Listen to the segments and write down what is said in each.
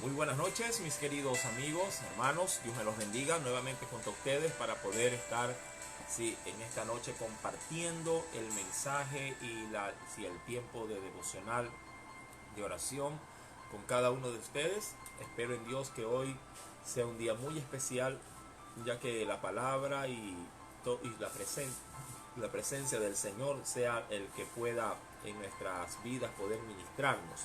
Muy buenas noches, mis queridos amigos, hermanos. Dios me los bendiga nuevamente junto a ustedes para poder estar en esta noche compartiendo el mensaje y el tiempo de devocional, de oración con cada uno de ustedes. Espero en Dios que hoy sea un día muy especial, ya que la palabra y la presencia del Señor sea el que pueda en nuestras vidas poder ministrarnos.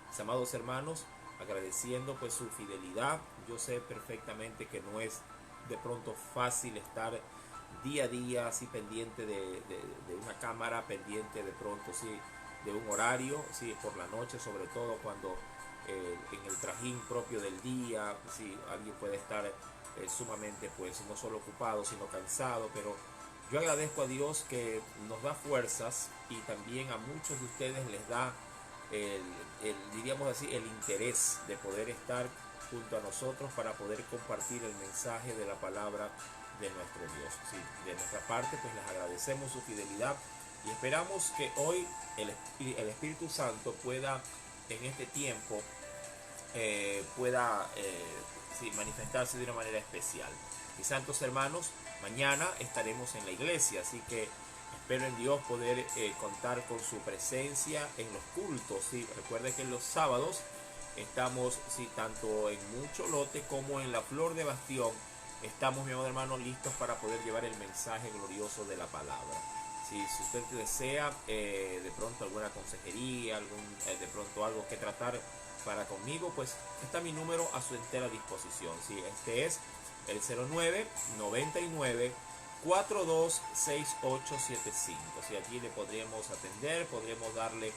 Mis amados hermanos, agradeciendo pues su fidelidad. Yo sé perfectamente que no es de pronto fácil estar día a día así pendiente de una cámara, pendiente de pronto de un horario, por la noche, sobre todo cuando en el trajín propio del día, alguien puede estar sumamente pues no solo ocupado sino cansado. Pero yo agradezco a Dios que nos da fuerzas, y también a muchos de ustedes les da diríamos así, el interés de poder estar junto a nosotros para poder compartir el mensaje de la palabra de nuestro Dios. De nuestra parte pues les agradecemos su fidelidad y esperamos que hoy el Espíritu Santo pueda en este tiempo manifestarse de una manera especial. Mis santos hermanos, mañana estaremos en la iglesia, así que espero en Dios poder contar con su presencia en los cultos. Recuerde que los sábados estamos tanto en Mucholote como en la Flor de Bastión. Estamos, mi amado hermano, listos para poder llevar el mensaje glorioso de la palabra. Si usted desea de pronto alguna consejería, de pronto algo que tratar para conmigo, pues está mi número a su entera disposición. Este es el 0999 426875. Allí le podremos atender, podremos darle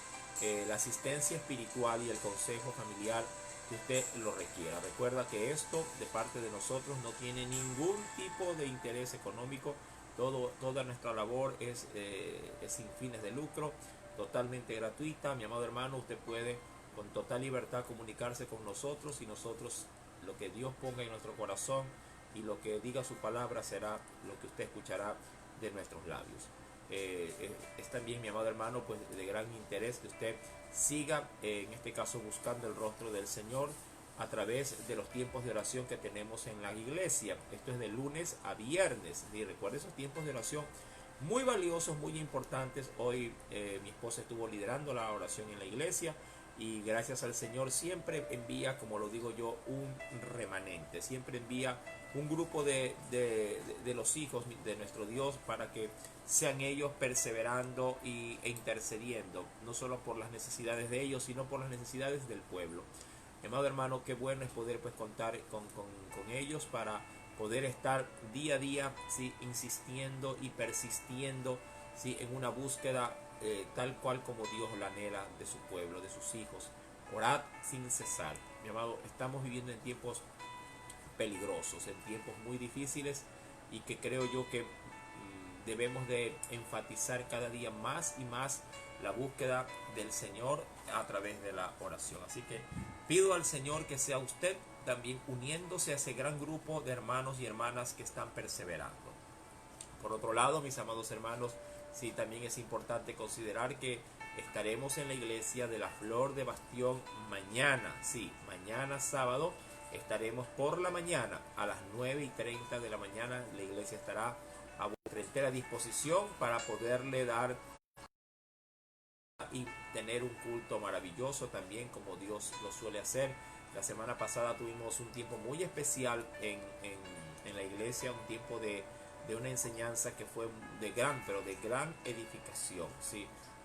la asistencia espiritual y el consejo familiar que usted lo requiera. Recuerda que esto de parte de nosotros no tiene ningún tipo de interés económico. Toda nuestra labor es sin fines de lucro, totalmente gratuita. Mi amado hermano, usted puede con total libertad comunicarse con nosotros, y nosotros, lo que Dios ponga en nuestro corazón y lo que diga su palabra, será lo que usted escuchará de nuestros labios. Es también, mi amado hermano, pues de gran interés que usted siga en este caso buscando el rostro del Señor a través de los tiempos de oración que tenemos en la iglesia. Esto es de lunes a viernes, y recuerde esos tiempos de oración muy valiosos, muy importantes. Hoy mi esposa estuvo liderando la oración en la iglesia, y gracias al Señor siempre envía, como lo digo yo, un remanente, siempre envía un grupo de los hijos de nuestro Dios para que sean ellos perseverando e intercediendo, no solo por las necesidades de ellos, sino por las necesidades del pueblo. Mi amado hermano, qué bueno es poder pues contar con ellos para poder estar día a día insistiendo y persistiendo en una búsqueda tal cual como Dios la anhela de su pueblo, de sus hijos. Orad sin cesar. Mi amado, estamos viviendo en tiempos peligrosos, en tiempos muy difíciles, y que creo yo que debemos de enfatizar cada día más y más la búsqueda del Señor a través de la oración. Así que pido al Señor que sea usted también uniéndose a ese gran grupo de hermanos y hermanas que están perseverando. Por otro lado, mis amados hermanos, también es importante considerar que estaremos en la iglesia de la Flor de Bastión mañana. Mañana sábado estaremos por la mañana a las 9:30 de la mañana. La iglesia estará a vuestra entera disposición para poderle dar y tener un culto maravilloso también, como Dios lo suele hacer. La semana pasada tuvimos un tiempo muy especial en la iglesia, un tiempo de una enseñanza que fue de gran edificación.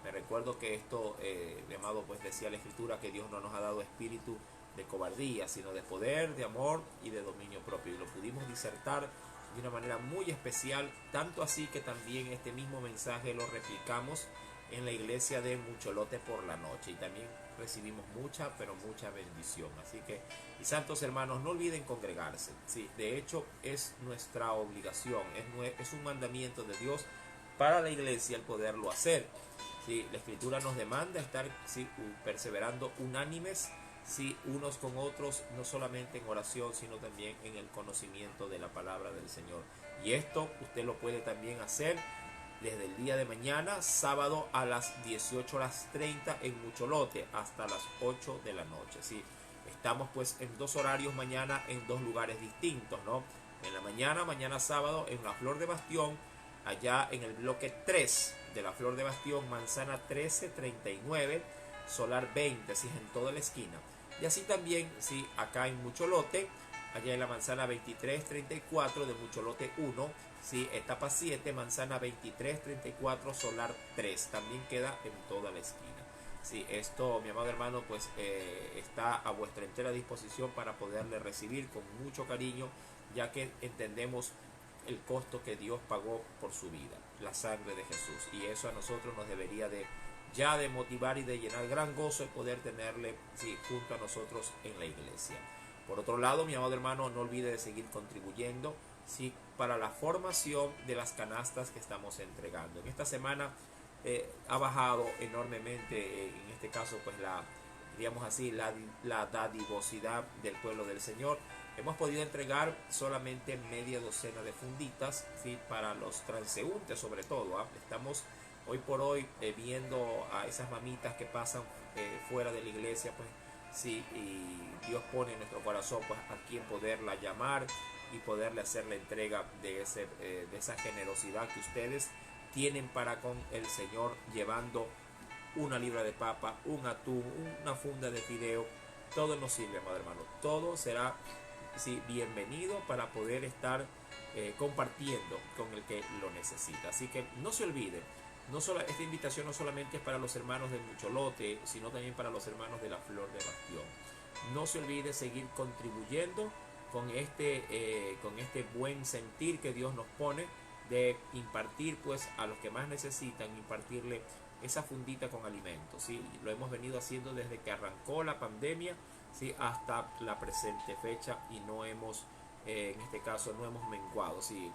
Me recuerdo que esto, mi amado, pues decía la Escritura que Dios no nos ha dado espíritu de cobardía, sino de poder, de amor y de dominio propio, y lo pudimos disertar de una manera muy especial, tanto así que también este mismo mensaje lo replicamos en la iglesia de Mucholote por la noche, y también recibimos mucha bendición. Así que, mis santos hermanos, no olviden congregarse. De hecho es nuestra obligación, es un mandamiento de Dios para la iglesia el poderlo hacer. La Escritura nos demanda estar perseverando unánimes, unos con otros, no solamente en oración, sino también en el conocimiento de la palabra del Señor. Y esto usted lo puede también hacer desde el día de mañana, sábado, a las 18:30 en Mucholote, hasta las 8 de la noche. Estamos pues en dos horarios mañana en dos lugares distintos, ¿no? En la mañana sábado, en la Flor de Bastión, allá en el bloque 3 de la Flor de Bastión, manzana 1339, solar 20, si es en toda la esquina. Y así también, si acá en Mucholote, allá en la manzana 2334 de Mucholote 1, si etapa 7, manzana 2334, solar 3, también queda en toda la esquina. Sí, esto, mi amado hermano, pues está a vuestra entera disposición para poderle recibir con mucho cariño, ya que entendemos el costo que Dios pagó por su vida, la sangre de Jesús. Y eso a nosotros nos debería de ya de motivar y de llenar gran gozo el poder tenerle, sí, junto a nosotros en la iglesia. Por otro lado, mi amado hermano, no olvide de seguir contribuyendo, sí, para la formación de las canastas que estamos entregando. En esta semana ha bajado enormemente, en este caso, pues digamos así, la dadivosidad del pueblo del Señor. Hemos podido entregar solamente media docena de funditas, ¿sí? Para los transeúntes sobre todo. Estamos hoy por hoy viendo a esas mamitas que pasan fuera de la iglesia, pues sí, y Dios pone en nuestro corazón pues a quien poderla llamar y poderle hacer la entrega de esa generosidad que ustedes tienen para con el Señor, llevando una libra de papa, un atún, una funda de fideo. Todo nos sirve, amado hermano. Todo será, sí, bienvenido para poder estar compartiendo con el que lo necesita. Así que no se olvide, esta invitación no solamente es para los hermanos de Mucholote, sino también para los hermanos de la Flor de Bastión. No se olvide seguir contribuyendo con este buen sentir que Dios nos pone de impartir pues a los que más necesitan, impartirle esa fundita con alimentos, ¿sí? Lo hemos venido haciendo desde que arrancó la pandemia, ¿sí? Hasta la presente fecha, y no hemos, en este caso, no hemos menguado, ¿sí?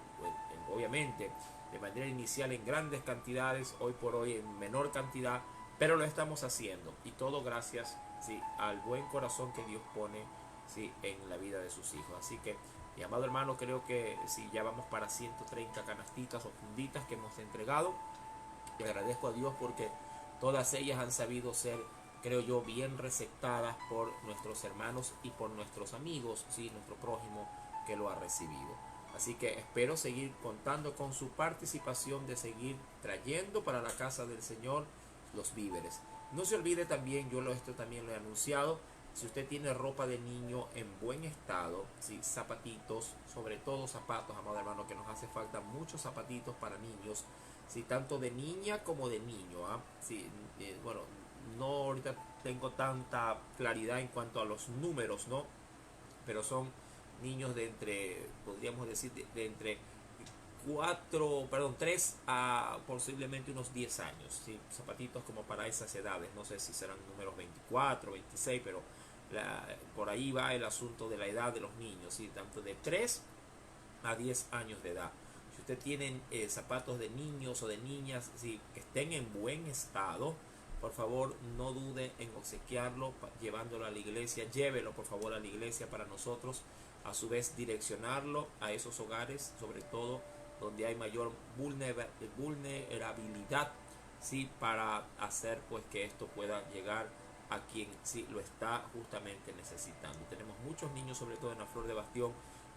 Obviamente, de manera inicial en grandes cantidades, hoy por hoy en menor cantidad, pero lo estamos haciendo, y todo gracias, ¿sí? Al buen corazón que Dios pone, ¿sí? En la vida de sus hijos. Así que, mi amado hermano, creo que si ya vamos para 130 canastitas o funditas que hemos entregado, y agradezco a Dios porque todas ellas han sabido ser, creo yo, bien receptadas por nuestros hermanos y por nuestros amigos, ¿sí? Nuestro prójimo que lo ha recibido. Así que espero seguir contando con su participación, de seguir trayendo para la casa del Señor los víveres. No se olvide también, esto también lo he anunciado, si usted tiene ropa de niño en buen estado, ¿sí? Zapatitos, sobre todo zapatos, amado hermano, que nos hace falta muchos zapatitos para niños, ¿sí? Tanto de niña como de niño, ¿sí? Bueno, no ahorita tengo tanta claridad en cuanto a los números, ¿no? Pero son niños de entre, podríamos decir, de entre 3 a posiblemente unos 10 años, ¿sí? Zapatitos como para esas edades, no sé si serán números 24, 26, pero por ahí va el asunto de la edad de los niños, ¿sí? Tanto de 3 a 10 años de edad. Si usted tiene zapatos de niños o de niñas, ¿sí? Que estén en buen estado, por favor no dude en obsequiarlo, llevándolo a la iglesia. Llévelo por favor a la iglesia para nosotros a su vez direccionarlo a esos hogares, sobre todo donde hay mayor vulnerabilidad, ¿sí? Para hacer pues que esto pueda llegar a quien sí lo está justamente necesitando. Tenemos muchos niños, sobre todo en la Flor de Bastión,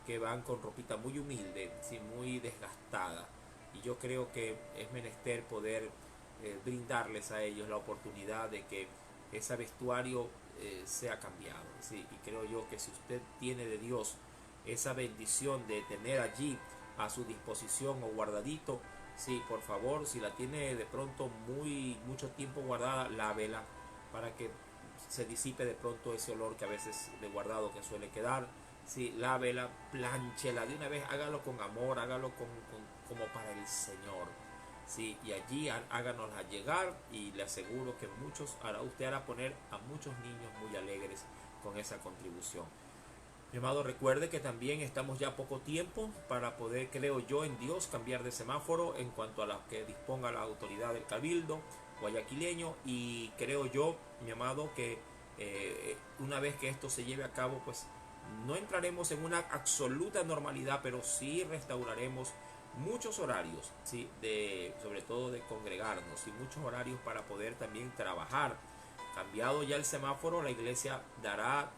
que van con ropita muy humilde, ¿sí? Muy desgastada, y yo creo que es menester poder brindarles a ellos la oportunidad de que ese vestuario sea cambiado, ¿sí? Y creo yo que si usted tiene de Dios esa bendición de tener allí a su disposición o guardadito, sí, por favor, si la tiene de pronto mucho tiempo guardada, lávela para que se disipe de pronto ese olor que a veces de guardado que suele quedar. Sí, lávela, plánchela de una vez, hágalo con amor, hágalo como para el Señor. Sí, y allí háganosla llegar, y le aseguro que usted hará poner a muchos niños muy alegres con esa contribución. Mi amado, recuerde que también estamos ya poco tiempo para poder, creo yo, en Dios, cambiar de semáforo en cuanto a lo que disponga la autoridad del Cabildo guayaquileño, y creo yo, mi amado, que una vez que esto se lleve a cabo, pues no entraremos en una absoluta normalidad, pero sí restauraremos muchos horarios, ¿sí? Sobre todo de congregarnos, y muchos horarios para poder también trabajar. Cambiado ya el semáforo, la iglesia dará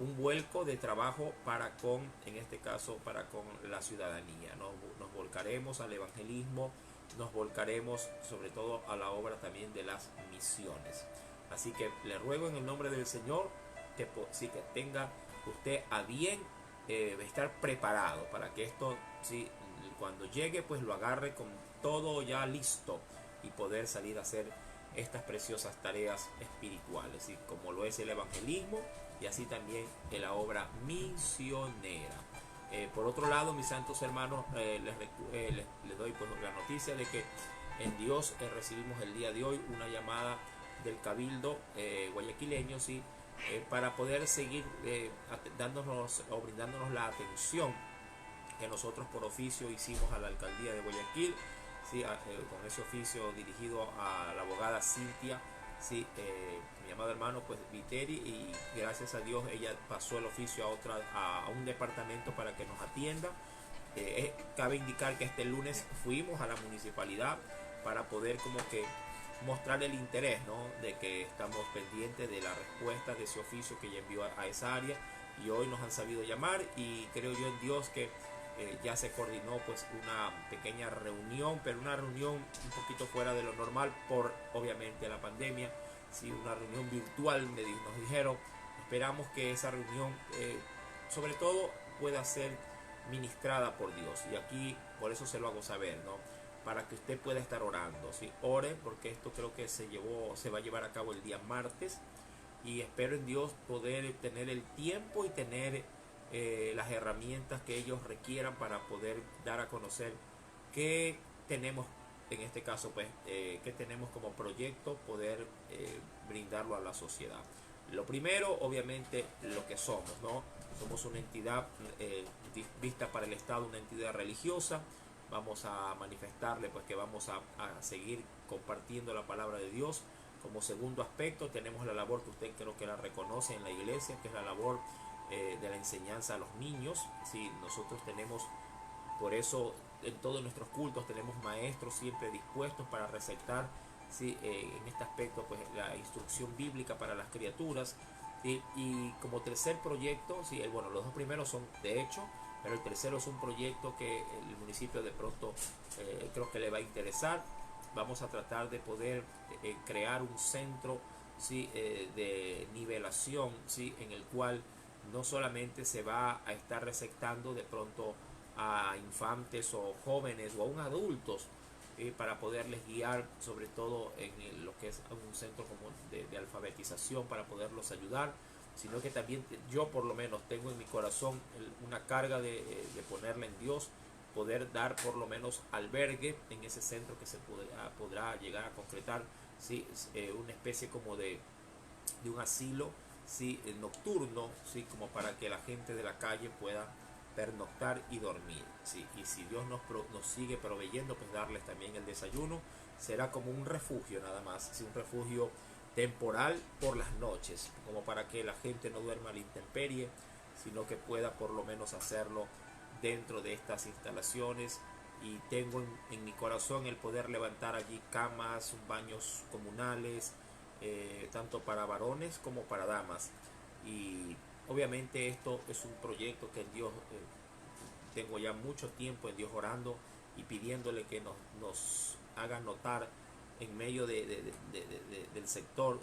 un vuelco de trabajo para con, en este caso, para con la ciudadanía. Nos volcaremos al evangelismo, nos volcaremos sobre todo a la obra también de las misiones. Así que le ruego en el nombre del Señor que, sí, que tenga usted a bien estar preparado para que esto, sí, cuando llegue, pues lo agarre con todo ya listo y poder salir a hacer estas preciosas tareas espirituales, ¿sí? Como lo es el evangelismo y así también en la obra misionera. Por otro lado, mis santos hermanos, les doy pues la noticia de que en Dios recibimos el día de hoy una llamada del Cabildo guayaquileño, ¿sí? Para poder seguir dándonos o brindándonos la atención que nosotros por oficio hicimos a la alcaldía de Guayaquil, ¿sí? Con ese oficio dirigido a la abogada Cintia, ¿sí? Mi amado hermano pues Viteri, y gracias a Dios ella pasó el oficio a un departamento para que nos atienda. Cabe indicar que este lunes fuimos a la municipalidad para poder como que mostrar el interés, ¿no? De que estamos pendientes de la respuesta de ese oficio que ella envió a esa área, y hoy nos han sabido llamar y creo yo en Dios que ya se coordinó pues una pequeña reunión, pero una reunión un poquito fuera de lo normal por obviamente la pandemia, sí, una reunión virtual, nos dijeron. Esperamos que esa reunión sobre todo pueda ser ministrada por Dios, y aquí por eso se lo hago saber, ¿no? Para que usted pueda estar orando, ¿sí? Ore, porque esto creo que se va a llevar a cabo el día martes, y espero en Dios poder tener el tiempo y tener las herramientas que ellos requieran para poder dar a conocer qué tenemos, en este caso pues qué tenemos como proyecto, poder brindarlo a la sociedad. Lo primero, obviamente, lo que somos, ¿no? Somos una entidad vista para el Estado, una entidad religiosa. Vamos a manifestarle pues que vamos a seguir compartiendo la palabra de Dios. Como segundo aspecto tenemos la labor que usted creo que la reconoce en la iglesia, que es la labor de la enseñanza a los niños. ¿Sí? Nosotros tenemos, por eso en todos nuestros cultos tenemos maestros siempre dispuestos para receptar, ¿sí? En este aspecto pues la instrucción bíblica para las criaturas. ¿Sí? Y como tercer proyecto, ¿sí? Bueno, los dos primeros son de hecho, pero el tercero es un proyecto que el municipio de pronto creo que le va a interesar. Vamos a tratar de poder crear un centro, ¿sí? De nivelación, ¿sí? En el cual no solamente se va a estar receptando de pronto a infantes o jóvenes o aún adultos, para poderles guiar, sobre todo en lo que es un centro como de alfabetización, para poderlos ayudar, sino que también yo por lo menos tengo en mi corazón una carga de ponerle en Dios, poder dar por lo menos albergue en ese centro que se podrá llegar a concretar, ¿sí? Una especie como de un asilo, ¿sí? Nocturno, ¿sí? Como para que la gente de la calle pueda pernoctar y dormir, ¿sí? Y si Dios nos sigue proveyendo, pues darles también el desayuno. Será como un refugio nada más, ¿sí? Un refugio temporal por las noches, como para que la gente no duerma a la intemperie, sino que pueda por lo menos hacerlo dentro de estas instalaciones. Y tengo en mi corazón el poder levantar allí camas, baños comunales, tanto para varones como para damas. Y obviamente esto es un proyecto que en Dios, tengo ya mucho tiempo en Dios orando y pidiéndole que nos haga notar en medio del sector,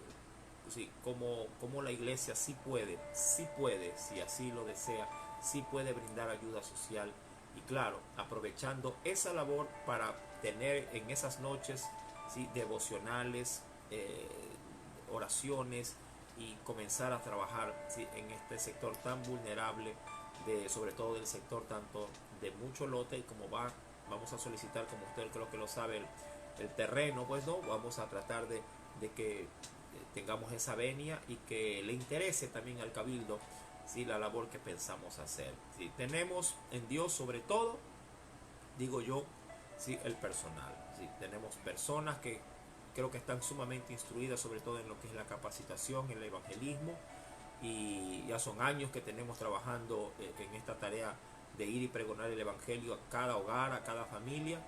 ¿sí? Como la iglesia sí puede, si así lo desea, sí puede brindar ayuda social. Y claro, aprovechando esa labor para tener en esas noches, ¿sí? Devocionales, oraciones, y comenzar a trabajar, ¿sí? En este sector tan vulnerable, sobre todo del sector tanto de mucho lote, y como vamos a solicitar, como usted creo que lo sabe, el terreno, pues no, vamos a tratar de que tengamos esa venia y que le interese también al cabildo, ¿sí? La labor que pensamos hacer, ¿sí? Tenemos en Dios sobre todo, digo yo, ¿sí? El personal, ¿sí? Tenemos personas que creo que están sumamente instruidas, sobre todo en lo que es la capacitación, el evangelismo, y ya son años que tenemos trabajando en esta tarea de ir y pregonar el evangelio a cada hogar, a cada familia,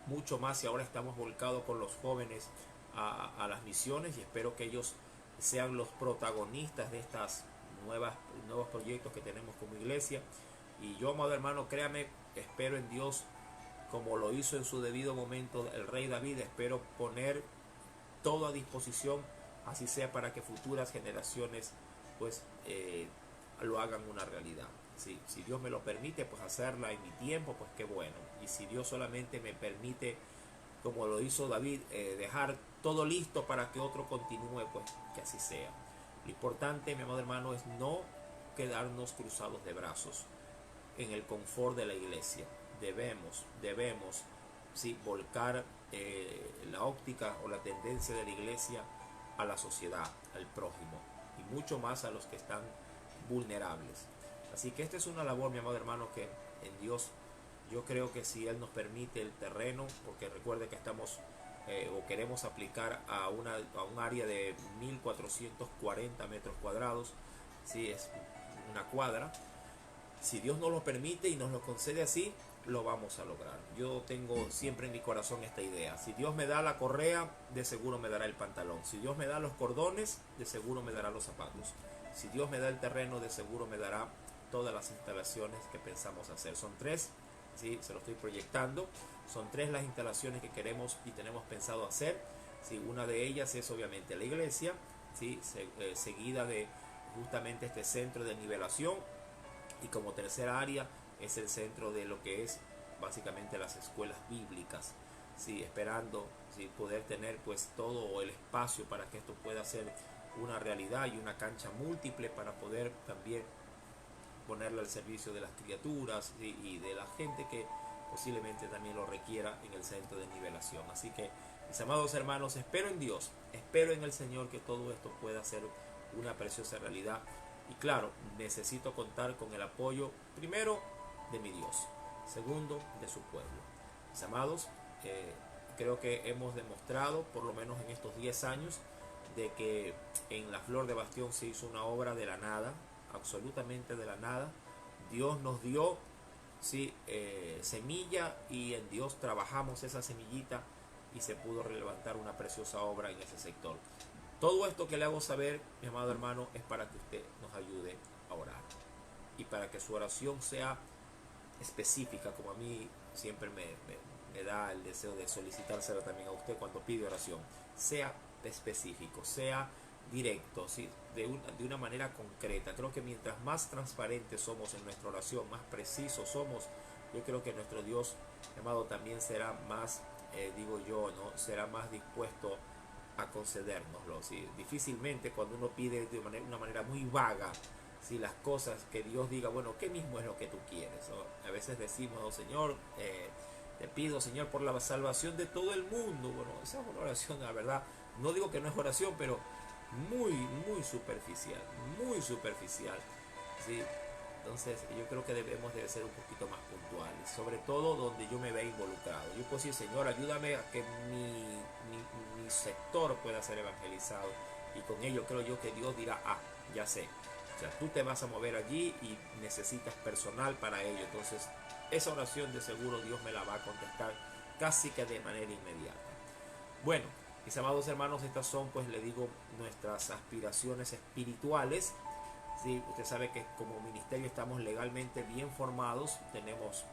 mucho más si ahora estamos volcados con los jóvenes a las misiones, y espero que ellos sean los protagonistas de estas nuevos proyectos que tenemos como iglesia. Y yo, amado hermano, créame, espero en Dios, como lo hizo en su debido momento el rey David, espero poner todo a disposición, así sea para que futuras generaciones pues lo hagan una realidad. Si Dios me lo permite, pues hacerla en mi tiempo, pues qué bueno. Y si Dios solamente me permite, como lo hizo David, dejar todo listo para que otro continúe, pues que así sea. Lo importante, mi amado hermano, es no quedarnos cruzados de brazos en el confort de la iglesia. Debemos sí, volcar la óptica o la tendencia de la iglesia a la sociedad, al prójimo y mucho más a los que están vulnerables. Así que esta es una labor, mi amado hermano, que en Dios yo creo que si Él nos permite el terreno, porque recuerde que estamos o queremos aplicar a un área de 1440 metros cuadrados, sí, es una cuadra. Si Dios nos lo permite y nos lo concede así, lo vamos a lograr. Yo tengo siempre en mi corazón esta idea. Si Dios me da la correa, de seguro me dará el pantalón. Si Dios me da los cordones, de seguro me dará los zapatos. Si Dios me da el terreno, de seguro me dará todas las instalaciones que pensamos hacer. Son 3, ¿sí? Se lo estoy proyectando. Son 3 las instalaciones que queremos y tenemos pensado hacer. ¿Sí? Una de ellas es obviamente la iglesia, ¿sí? Seguida de justamente este centro de nivelación. Y como tercera área es el centro de lo que es básicamente las escuelas bíblicas, ¿sí? Esperando ¿sí? poder tener pues todo el espacio para que esto pueda ser una realidad y una cancha múltiple para poder también ponerla al servicio de las criaturas y de la gente que posiblemente también lo requiera en el centro de nivelación. Así que, mis amados hermanos, espero en Dios, espero en el Señor que todo esto pueda ser una preciosa realidad. Y claro, necesito contar con el apoyo, primero, de mi Dios, segundo, de su pueblo. Mis amados, creo que hemos demostrado, por lo menos en estos 10 años, de que en la Flor de Bastión se hizo una obra de la nada, absolutamente de la nada. Dios nos dio sí, semilla y en Dios trabajamos esa semillita y se pudo levantar una preciosa obra en ese sector. Todo esto que le hago saber, mi amado hermano, es para que usted nos ayude a orar y para que su oración sea específica, como a mí siempre me da el deseo de solicitársela también a usted cuando pide oración. Sea específico, sea directo, ¿sí? de una manera concreta. Creo que mientras más transparentes somos en nuestra oración, más precisos somos, yo creo que nuestro Dios, amado, también será más, digo yo, ¿no? Será más dispuesto a concedérnoslo. ¿Sí? Difícilmente cuando uno pide de una manera muy vaga, ¿sí? Las cosas que Dios diga, bueno, ¿qué mismo es lo que tú quieres? ¿No? A veces decimos, oh, Señor, te pido, Señor, por la salvación de todo el mundo. Bueno, esa es una oración, la verdad, no digo que no es oración, pero muy superficial, muy superficial. ¿Sí? Entonces yo creo que debemos de ser un poquito más puntuales, sobre todo donde yo me vea involucrado. Yo puedo decir, Señor, ayúdame a que mi sector pueda ser evangelizado, y con ello creo yo que Dios dirá, ya sé, o sea, tú te vas a mover allí y necesitas personal para ello. Entonces esa oración de seguro Dios me la va a contestar casi que de manera inmediata. Bueno, mis amados hermanos, estas son, pues le digo, nuestras aspiraciones espirituales. Sí, usted sabe que como ministerio estamos legalmente bien formados, tenemos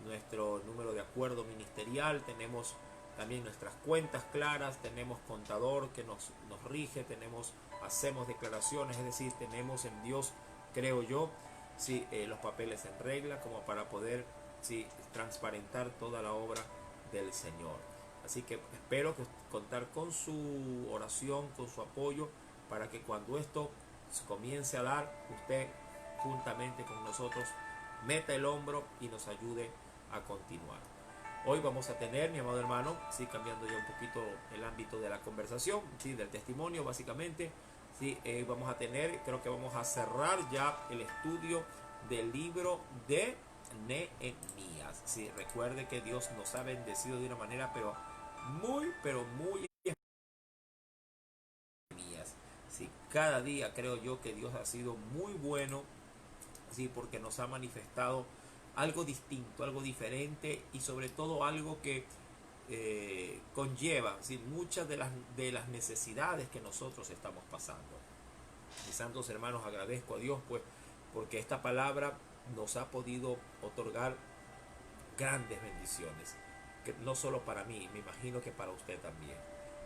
nuestro número de acuerdo ministerial, tenemos también nuestras cuentas claras, tenemos contador que nos rige, hacemos declaraciones, es decir, tenemos en Dios, creo yo, sí, los papeles en regla como para poder sí, transparentar toda la obra del Señor. Así que espero contar con su oración, con su apoyo, para que cuando esto comience a dar, usted juntamente con nosotros meta el hombro y nos ayude a continuar. Hoy vamos a tener, mi amado hermano, sí, cambiando ya un poquito el ámbito de la conversación, sí, del testimonio básicamente, sí, vamos a tener, creo que vamos a cerrar ya el estudio del libro de Nehemías. Sí, recuerde que Dios nos ha bendecido de una manera pero muy sí, cada día creo yo que Dios ha sido muy bueno, sí, porque nos ha manifestado algo distinto, algo diferente y sobre todo algo que conlleva, ¿sí? Muchas de las necesidades que nosotros estamos pasando. Mis santos hermanos, agradezco a Dios pues porque esta palabra nos ha podido otorgar grandes bendiciones, que no solo para mí, me imagino que para usted también.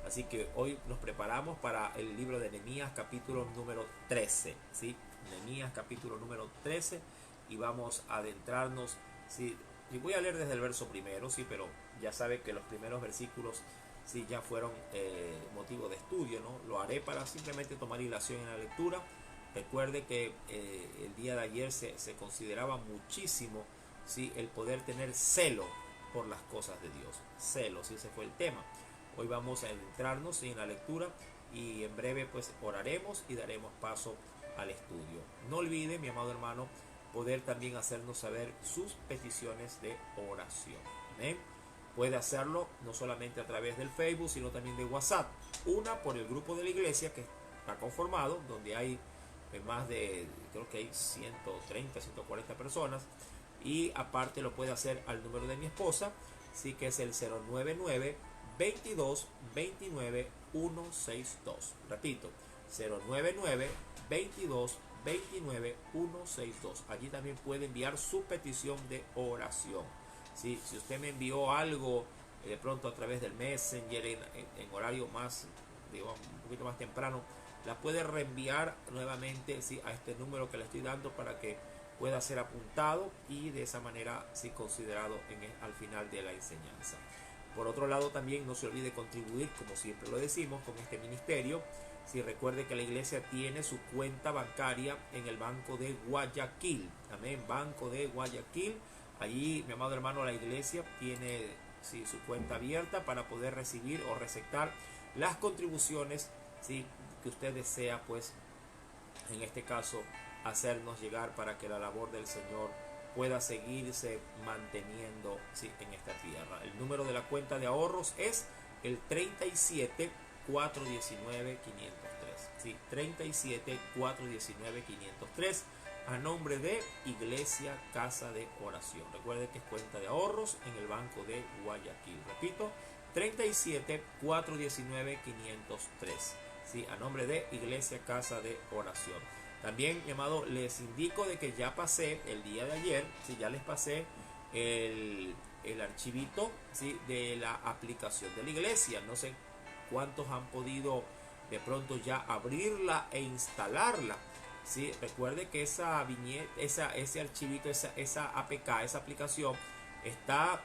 Así que hoy nos preparamos para el libro de Nehemías capítulo número 13, ¿sí? Nehemías capítulo número 13, y vamos a adentrarnos, ¿sí? Y voy a leer desde el verso primero, sí, pero ya sabe que los primeros versículos sí ya fueron motivo de estudio, ¿no? Lo haré para simplemente tomar hilación en la lectura. Recuerde que el día de ayer se consideraba muchísimo, ¿sí?, el poder tener celo por las cosas de Dios. Celo, sí, ese fue el tema. Hoy vamos a adentrarnos, ¿sí?, en la lectura, y en breve pues oraremos y daremos paso al estudio. No olvide, mi amado hermano, poder también hacernos saber sus peticiones de oración. ¿Amén? Puede hacerlo no solamente a través del Facebook, sino también de WhatsApp. Una por el grupo de la iglesia que está conformado, donde hay más de, creo que hay 130, 140 personas. Y aparte lo puede hacer al número de mi esposa, sí, que es el 099 22 29 162. Repito, 099 22 29 162. Allí también puede enviar su petición de oración. ¿Sí? Si usted me envió algo de pronto a través del Messenger en horario más, digamos, un poquito más temprano, la puede reenviar nuevamente, ¿sí?, a este número que le estoy dando para que pueda ser apuntado y de esa manera sí considerado al final de la enseñanza. Por otro lado, también no se olvide contribuir, como siempre lo decimos, con este ministerio. Si recuerde que la iglesia tiene su cuenta bancaria en el Banco de Guayaquil. Amén, Banco de Guayaquil. Allí, mi amado hermano, la iglesia tiene, sí, su cuenta abierta para poder recibir o receptar las contribuciones, sí, que usted desea, pues, en este caso, hacernos llegar para que la labor del Señor pueda seguirse manteniendo, ¿sí?, en esta tierra. El número de la cuenta de ahorros es el 37 419 503. ¿Sí? 37 419 503, a nombre de Iglesia Casa de Oración. Recuerde que es cuenta de ahorros en el Banco de Guayaquil. Repito, 37 419 503. ¿Sí? A nombre de Iglesia Casa de Oración. También, mi amado, les indico de que ya pasé el día de ayer, ¿sí?, ya les pasé el archivito, ¿sí?, de la aplicación de la iglesia. No sé cuántos han podido de pronto ya abrirla e instalarla. ¿Sí? Recuerde que esa viñeta, ese archivito, esa APK, esa aplicación está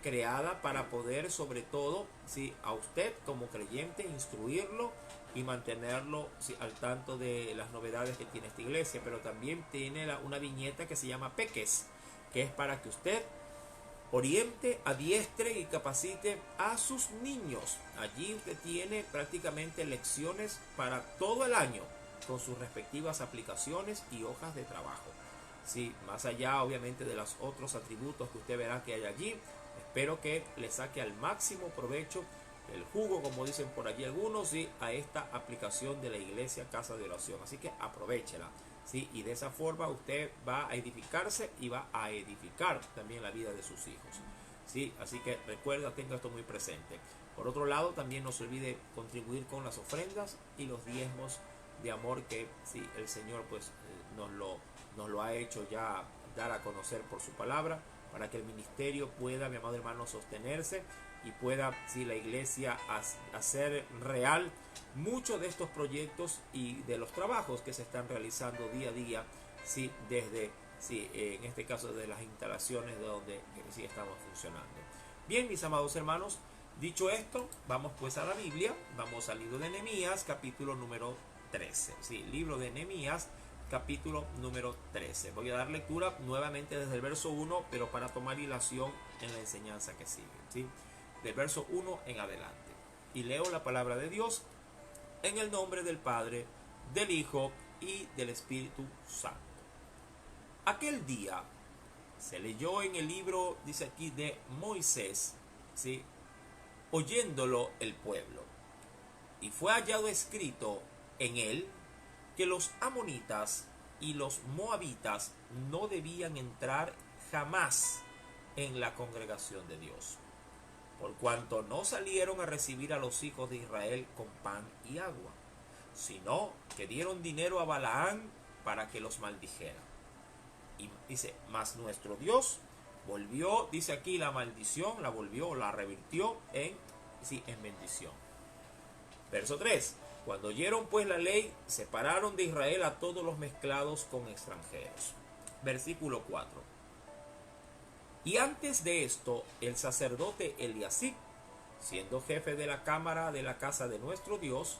creada para poder, sobre todo, ¿sí?, a usted como creyente instruirlo y mantenerlo, ¿sí?, al tanto de las novedades que tiene esta iglesia. Pero también tiene una viñeta que se llama Peques, que es para que usted oriente, adiestre y capacite a sus niños. Allí usted tiene prácticamente lecciones para todo el año, con sus respectivas aplicaciones y hojas de trabajo. Sí, más allá obviamente de los otros atributos que usted verá que hay allí, espero que le saque al máximo provecho, el jugo, como dicen por allí algunos, ¿sí?, a esta aplicación de la iglesia Casa de Oración. Así que aprovéchela, ¿sí?, y de esa forma usted va a edificarse y va a edificar también la vida de sus hijos, ¿sí? Así que recuerda, tenga esto muy presente. Por otro lado, también no se olvide contribuir con las ofrendas y los diezmos de amor que, sí, el Señor pues nos lo ha hecho ya dar a conocer por su palabra, para que el ministerio pueda, mi amado hermano, sostenerse y pueda, sí, la iglesia hacer real muchos de estos proyectos y de los trabajos que se están realizando día a día, sí, desde, sí, en este caso de las instalaciones de donde sí estamos funcionando. Bien, mis amados hermanos, dicho esto, vamos pues a la Biblia. Vamos al libro de Nehemías, capítulo número 13. Sí, libro de Nehemías, capítulo número 13. Voy a dar lectura nuevamente desde el verso 1, pero para tomar hilación en la enseñanza que sigue, ¿sí?, del verso 1 en adelante. Y leo la palabra de Dios en el nombre del Padre, del Hijo y del Espíritu Santo. Aquel día se leyó en el libro, dice aquí, de Moisés, ¿sí?, oyéndolo el pueblo. Y fue hallado escrito en él que los amonitas y los moabitas no debían entrar jamás en la congregación de Dios, por cuanto no salieron a recibir a los hijos de Israel con pan y agua, sino que dieron dinero a Balaán para que los maldijera. Y dice, mas nuestro Dios volvió, dice aquí, la maldición, la volvió, la revirtió en bendición. Verso 3. Cuando oyeron pues la ley, separaron de Israel a todos los mezclados con extranjeros. Versículo 4. Y antes de esto, el sacerdote Eliasib, siendo jefe de la cámara de la casa de nuestro Dios,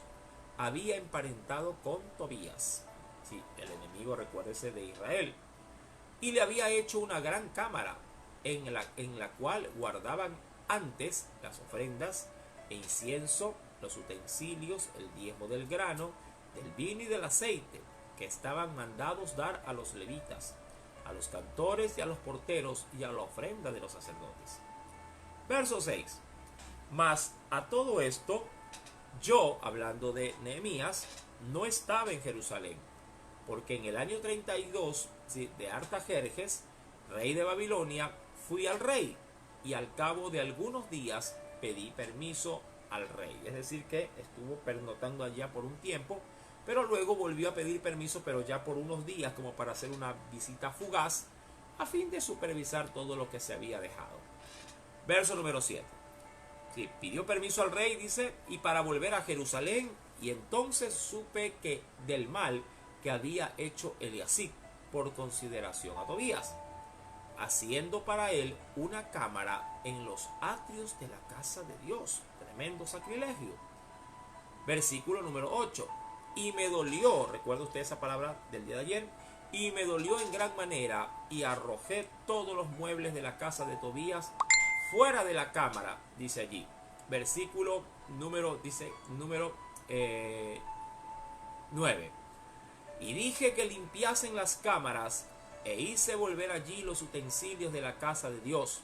había emparentado con Tobías, sí, el enemigo, recuérdese, de Israel, y le había hecho una gran cámara en la cual guardaban antes las ofrendas e incienso, los utensilios, el diezmo del grano, del vino y del aceite, que estaban mandados dar a los levitas, a los cantores y a los porteros y a la ofrenda de los sacerdotes. Verso 6. Mas a todo esto, yo, hablando de Nehemías, no estaba en Jerusalén, porque en el año 32 de Artajerjes, rey de Babilonia, fui al rey, y al cabo de algunos días pedí permiso al rey. Es decir, que estuvo pernoctando allá por un tiempo, pero luego volvió a pedir permiso, pero ya por unos días, como para hacer una visita fugaz, a fin de supervisar todo lo que se había dejado. Verso número 7. Sí, pidió permiso al rey, dice, y para volver a Jerusalén, y entonces supe que del mal que había hecho Eliasib por consideración a Tobías, haciendo para él una cámara en los atrios de la casa de Dios. Tremendo sacrilegio. Versículo número 8. Y me dolió, recuerda usted esa palabra del día de ayer, y me dolió en gran manera, y arrojé todos los muebles de la casa de Tobías fuera de la cámara, dice allí. Versículo número 9. Y dije que limpiasen las cámaras, e hice volver allí los utensilios de la casa de Dios,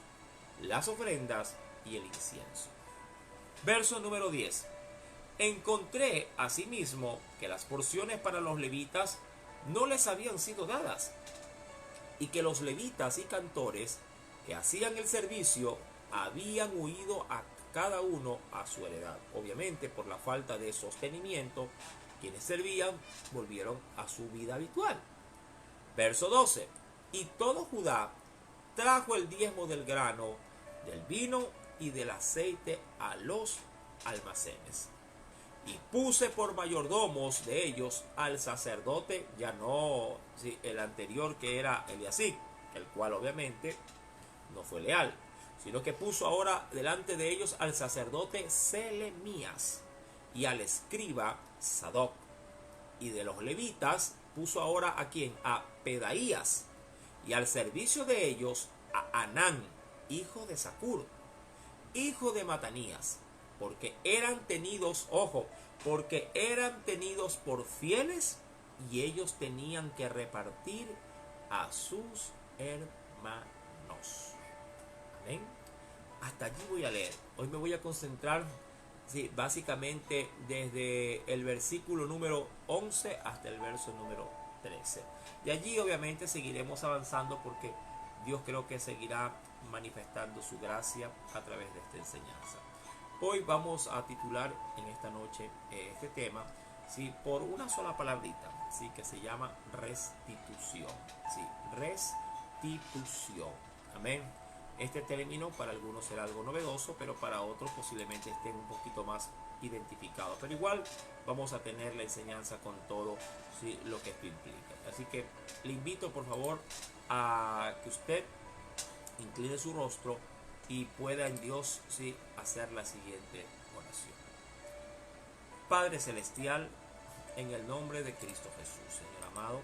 las ofrendas y el incienso. Verso número 10. Encontré asimismo que las porciones para los levitas no les habían sido dadas, y que los levitas y cantores que hacían el servicio habían huido a cada uno a su heredad. Obviamente, por la falta de sostenimiento, quienes servían volvieron a su vida habitual. Verso 12. Y todo Judá trajo el diezmo del grano, del vino y del aceite a los almacenes. Y puse por mayordomos de ellos al sacerdote, ya no el anterior, que era Eliasib, el cual obviamente no fue leal, sino que puso ahora delante de ellos al sacerdote Selemías y al escriba Sadoc. Y de los levitas puso ahora a quién, a Pedaías, y al servicio de ellos a Anán, hijo de Zacur, hijo de Matanías, porque eran tenidos, ojo, porque eran tenidos por fieles, y ellos tenían que repartir a sus hermanos. Amén. Hasta allí voy a leer. Hoy me voy a concentrar, sí, básicamente desde el versículo número 11 hasta el verso número 13. Y allí obviamente seguiremos avanzando, porque Dios creo que seguirá manifestando su gracia a través de esta enseñanza. Hoy vamos a titular en esta noche este tema, ¿sí?, por una sola palabrita, ¿sí?, que se llama restitución. ¿Sí? Restitución. Amén. Este término para algunos será algo novedoso, pero para otros posiblemente estén un poquito más identificados. Pero igual vamos a tener la enseñanza con todo, ¿sí?, lo que esto implica. Así que le invito por favor a que usted incline su rostro y pueda en Dios, sí, hacer la siguiente oración. Padre celestial, en el nombre de Cristo Jesús, Señor amado,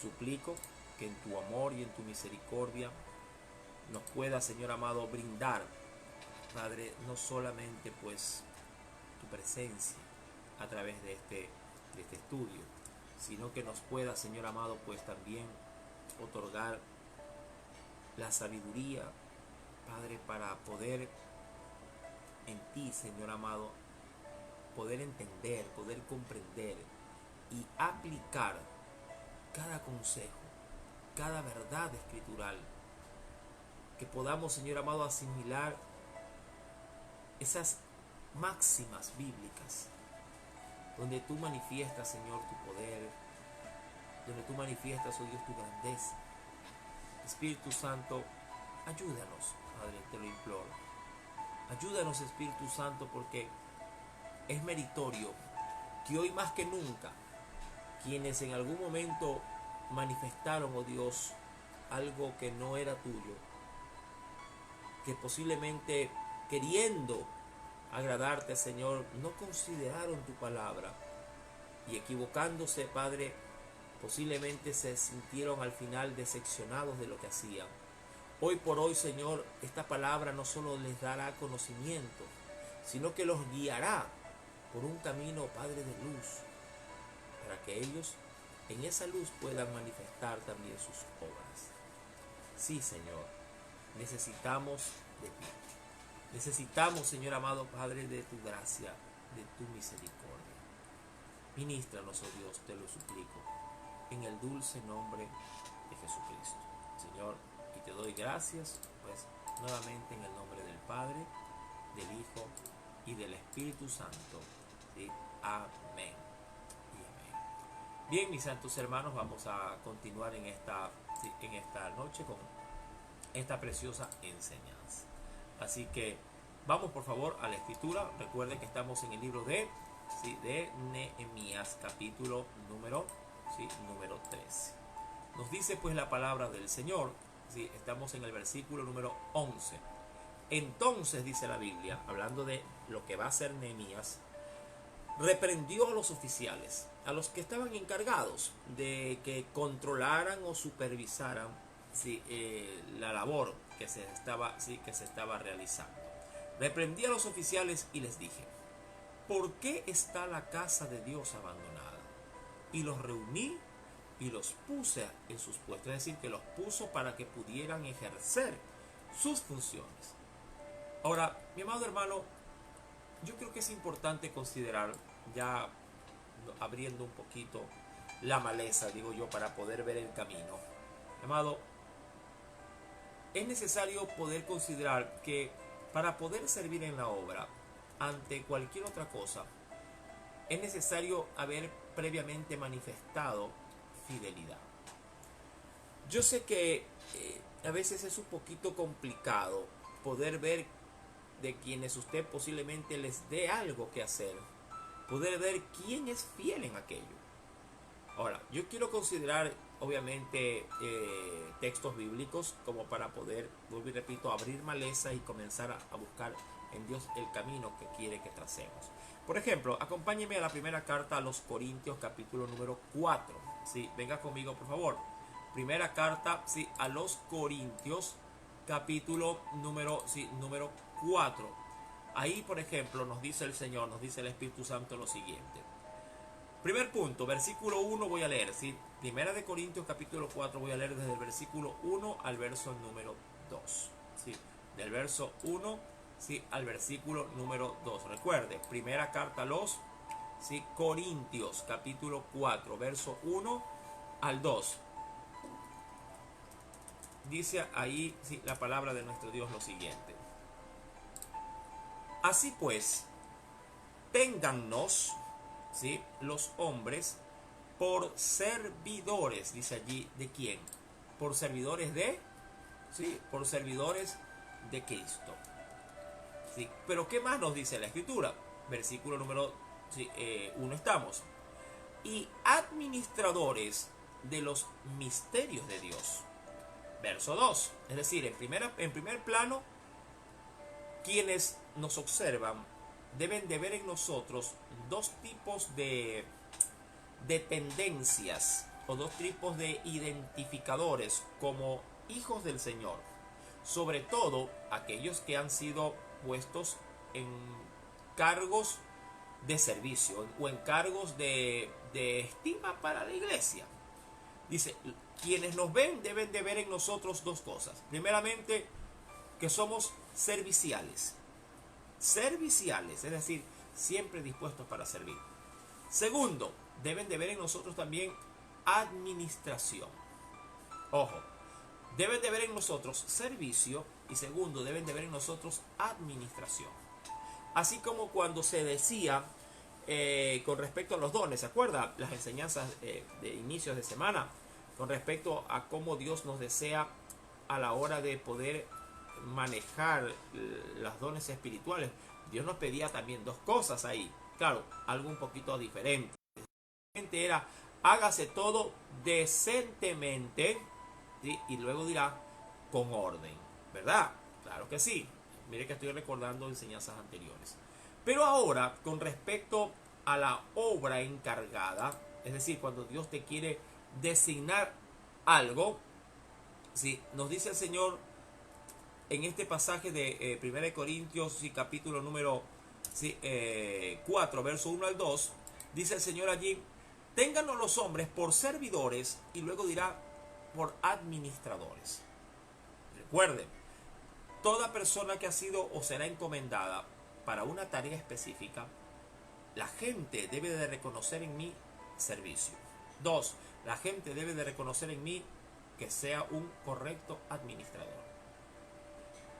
suplico que en tu amor y en tu misericordia nos pueda, Señor amado, brindar, Padre, no solamente pues tu presencia a través de este estudio, sino que nos pueda, Señor amado, pues también otorgar la sabiduría, Padre, para poder en ti, Señor amado, poder entender, poder comprender y aplicar cada consejo, cada verdad escritural, que podamos, Señor amado, asimilar esas máximas bíblicas donde tú manifiestas, Señor, tu poder, donde tú manifiestas, oh Dios, tu grandeza. Espíritu Santo, ayúdanos, Padre, te lo imploro. Ayúdanos, Espíritu Santo, porque es meritorio que hoy más que nunca, quienes en algún momento manifestaron, oh Dios, algo que no era tuyo, que posiblemente queriendo agradarte, Señor, no consideraron tu palabra y equivocándose, Padre, posiblemente se sintieron al final decepcionados de lo que hacían. Hoy por hoy, Señor, esta palabra no solo les dará conocimiento, sino que los guiará por un camino, Padre, de luz, para que ellos en esa luz puedan manifestar también sus obras. Sí, Señor, necesitamos de ti. Necesitamos, Señor amado Padre, de tu gracia, de tu misericordia. Ministranos, oh Dios, te lo suplico, en el dulce nombre de Jesucristo. Señor, y te doy gracias, pues nuevamente en el nombre del Padre, del Hijo y del Espíritu Santo. ¿Sí? Amén y amén. Bien, mis santos hermanos, vamos a continuar en esta noche con esta preciosa enseñanza. Así que vamos por favor a la escritura. Recuerden que estamos en el libro de Nehemías, capítulo número 13. Nos dice pues la palabra del Señor. Estamos en el versículo número 11. Entonces, dice la Biblia, hablando de lo que va a hacer Nehemías, reprendió a los oficiales, a los que estaban encargados de que controlaran o supervisaran la labor que se estaba realizando. Reprendí a los oficiales y les dije: ¿por qué está la casa de Dios abandonada? Y los reuní y los puse en sus puestos, es decir, que los puso para que pudieran ejercer sus funciones. Ahora, mi amado hermano, yo creo que es importante considerar, ya abriendo un poquito la maleza, digo yo, para poder ver el camino. Amado, es necesario poder considerar que para poder servir en la obra, ante cualquier otra cosa, es necesario haber previamente manifestado fidelidad. Yo sé que a veces es un poquito complicado poder ver de quienes usted posiblemente les dé algo que hacer, poder ver quién es fiel en aquello. Ahora, yo quiero considerar obviamente textos bíblicos como para poder, vuelvo y repito, abrir maleza y comenzar a buscar en Dios el camino que quiere que tracemos. Por ejemplo, acompáñeme a la primera carta a los Corintios, capítulo número 4. Sí, venga conmigo, por favor. Primera carta, a los Corintios, capítulo número 4. Ahí, por ejemplo, nos dice el Señor, nos dice el Espíritu Santo lo siguiente. Primer punto, versículo 1 voy a leer, Primera de Corintios, capítulo 4, voy a leer desde el versículo 1 al verso número 2. Del verso 1 al versículo número 2. Recuerde, primera carta a los Corintios, capítulo 4, verso 1 al 2. Dice ahí la palabra de nuestro Dios lo siguiente: así pues, téngannos los hombres por servidores, dice allí, ¿de quién? Por servidores por servidores de Cristo. Pero ¿qué más nos dice la Escritura? Versículo número 1 estamos. Y administradores de los misterios de Dios. Verso 2. Es decir, en primer plano, quienes nos observan deben de ver en nosotros dos tipos de tendencias o dos tipos de identificadores como hijos del Señor. Sobre todo aquellos que han sido puestos en cargos de servicio o en cargos de estima para la iglesia. Dice, quienes nos ven deben de ver en nosotros dos cosas. Primeramente, que somos serviciales, es decir, siempre dispuestos para servir. Segundo, deben de ver en nosotros también administración. Ojo, deben de ver en nosotros servicio y segundo, deben de ver en nosotros administración. Así como cuando se decía con respecto a los dones, ¿se acuerda? Las enseñanzas de inicios de semana, con respecto a cómo Dios nos desea a la hora de poder manejar los dones espirituales. Dios nos pedía también dos cosas ahí, claro, algo un poquito diferente. Era, hágase todo decentemente, ¿sí? Y luego dirá, con orden, ¿verdad? Claro que sí. Mire que estoy recordando enseñanzas anteriores. Pero ahora, con respecto a la obra encargada, es decir, cuando Dios te quiere designar algo, ¿sí? Nos dice el Señor en este pasaje de 1 Corintios, sí, capítulo número 4, verso 1 al 2, dice el Señor allí, téngannos los hombres por servidores, y luego dirá, por administradores. Recuerden, toda persona que ha sido o será encomendada para una tarea específica, la gente debe de reconocer en mí servicio. 2, la gente debe de reconocer en mí que sea un correcto administrador.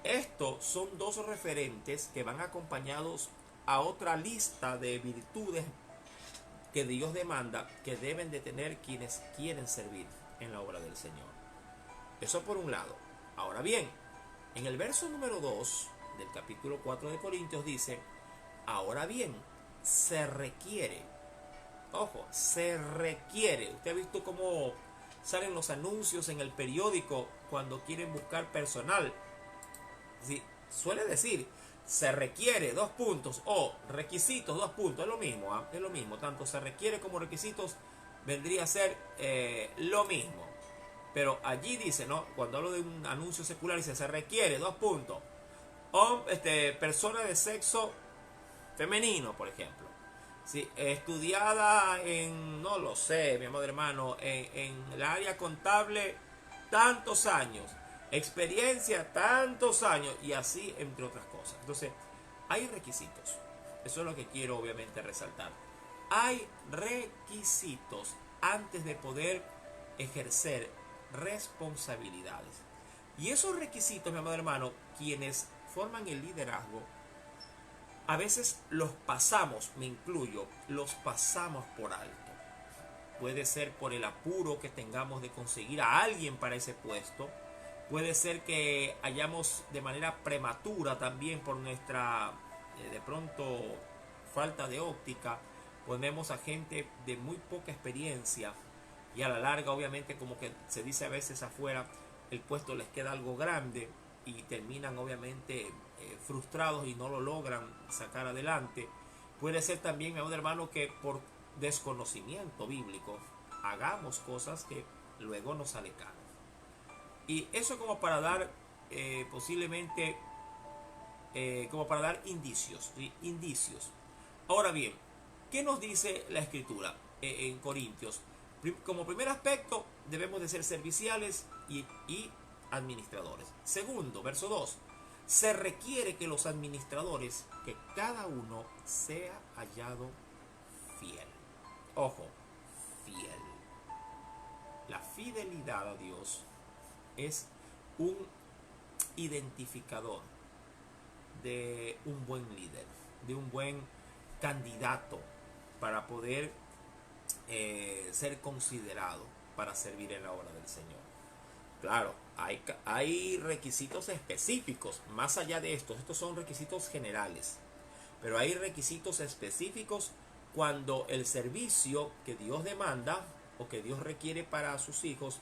Estos son dos referentes que van acompañados a otra lista de virtudes que Dios demanda que deben de tener quienes quieren servir en la obra del Señor. Eso por un lado. Ahora bien, en el verso número 2 del capítulo 4 de Corintios dice, ahora bien, se requiere, ojo, se requiere. Usted ha visto cómo salen los anuncios en el periódico cuando quieren buscar personal. Sí, suele decir, se requiere, 2 puntos, o requisitos, 2 puntos, es lo mismo, es lo mismo, tanto se requiere como requisitos vendría a ser lo mismo. Pero allí dice, ¿no? Cuando hablo de un anuncio secular, dice, se requiere, 2 puntos, persona de sexo femenino, por ejemplo, ¿sí? Estudiada en, no lo sé, mi amado hermano, en el área contable, tantos años, experiencia, tantos años, y así entre otras cosas. Entonces, hay requisitos. Eso es lo que quiero obviamente resaltar. Hay requisitos antes de poder ejercer responsabilidades. Y esos requisitos, mi amado hermano, quienes forman el liderazgo, a veces los pasamos, me incluyo, los pasamos por alto. Puede ser por el apuro que tengamos de conseguir a alguien para ese puesto. Puede ser que hayamos de manera prematura también por nuestra, de pronto, falta de óptica. Ponemos a gente de muy poca experiencia y a la larga, obviamente, como que se dice a veces afuera, el puesto les queda algo grande y terminan obviamente frustrados y no lo logran sacar adelante. Puede ser también, mi amado hermano, que por desconocimiento bíblico hagamos cosas que luego nos sale caro. Y eso como para dar posiblemente como para dar indicios, ¿sí? Indicios. Ahora bien, ¿qué nos dice la escritura en Corintios? Como primer aspecto, debemos de ser serviciales y administradores. Segundo, verso 2, se requiere que los administradores, que cada uno sea hallado fiel. Ojo, fiel. La fidelidad a Dios es un identificador de un buen líder, de un buen candidato para poder ser considerado para servir en la obra del Señor. Claro, hay requisitos específicos, más allá de estos son requisitos generales, pero hay requisitos específicos cuando el servicio que Dios demanda o que Dios requiere para sus hijos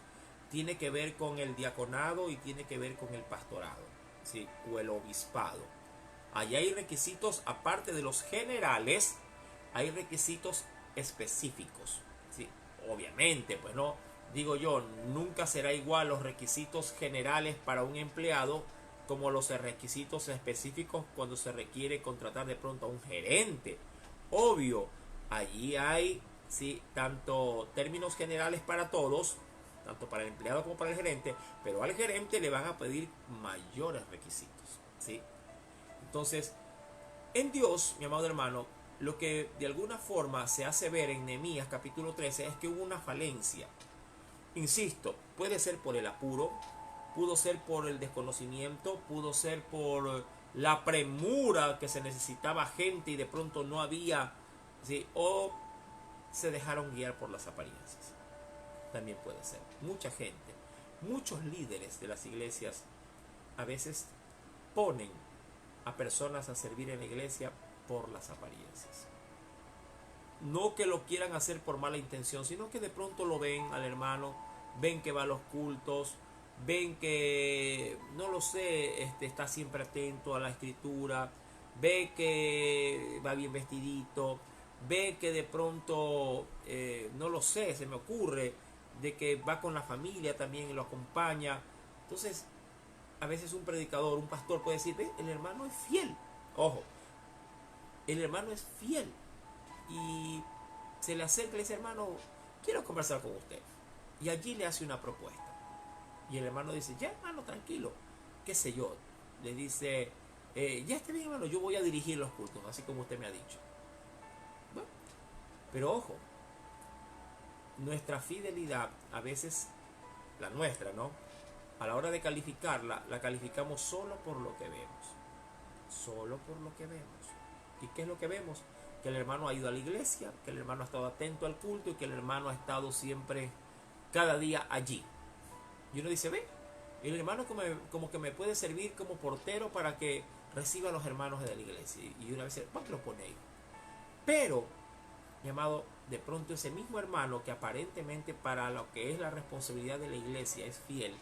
tiene que ver con el diaconado y tiene que ver con el pastorado, ¿sí? O el obispado. Allí hay requisitos, aparte de los generales, hay requisitos específicos, ¿sí? Obviamente, pues no, digo yo, nunca será igual los requisitos generales para un empleado como los requisitos específicos cuando se requiere contratar de pronto a un gerente. Obvio, allí hay, ¿sí?, tanto términos generales para todos, tanto para el empleado como para el gerente, pero al gerente le van a pedir mayores requisitos, ¿sí? Entonces, en Dios, mi amado hermano, lo que de alguna forma se hace ver en Nehemías capítulo 13 es que hubo una falencia. Insisto, puede ser por el apuro, pudo ser por el desconocimiento, pudo ser por la premura que se necesitaba gente y de pronto no había ¿sí? O se dejaron guiar por las apariencias. También puede ser. Mucha gente, muchos líderes de las iglesias a veces ponen a personas a servir en la iglesia por las apariencias. No que lo quieran hacer por mala intención, sino que de pronto lo ven al hermano, ven que va a los cultos, ven que, no lo sé, está siempre atento a la escritura, ve que va bien vestidito, ve que de pronto, no lo sé, se me ocurre, de que va con la familia también y lo acompaña. Entonces, a veces un predicador, un pastor puede decir, ve, el hermano es fiel. Ojo, el hermano es fiel. Y se le acerca y le dice, hermano, quiero conversar con usted. Y allí le hace una propuesta. Y el hermano dice, ya hermano, tranquilo, qué sé yo. Le dice, ya está bien hermano, yo voy a dirigir los cultos, así como usted me ha dicho. Bueno, pero ojo, nuestra fidelidad, a veces, la nuestra, ¿no? A la hora de calificarla, la calificamos solo por lo que vemos. Solo por lo que vemos. ¿Y qué es lo que vemos? Que el hermano ha ido a la iglesia, que el hermano ha estado atento al culto y que el hermano ha estado siempre, cada día allí. Y uno dice, ve, el hermano como que me puede servir como portero para que reciba a los hermanos de la iglesia. Y una vez, ¿por qué lo pone ahí? Pero, mi amado, de pronto ese mismo hermano que aparentemente para lo que es la responsabilidad de la iglesia es fiel,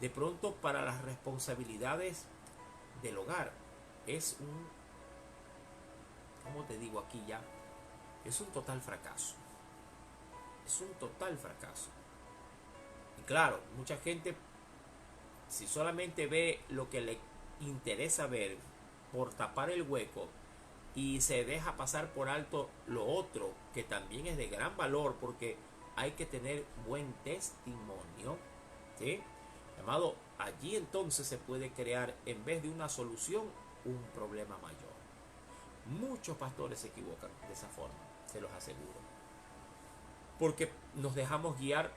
de pronto para las responsabilidades del hogar es un, ¿cómo te digo aquí ya? Es un total fracaso. Es un total fracaso. Y claro, mucha gente, si solamente ve lo que le interesa ver por tapar el hueco y se deja pasar por alto lo otro, que también es de gran valor porque hay que tener buen testimonio, ¿sí? Amado, allí entonces se puede crear, en vez de una solución, un problema mayor. Muchos pastores se equivocan de esa forma, se los aseguro. Porque nos dejamos guiar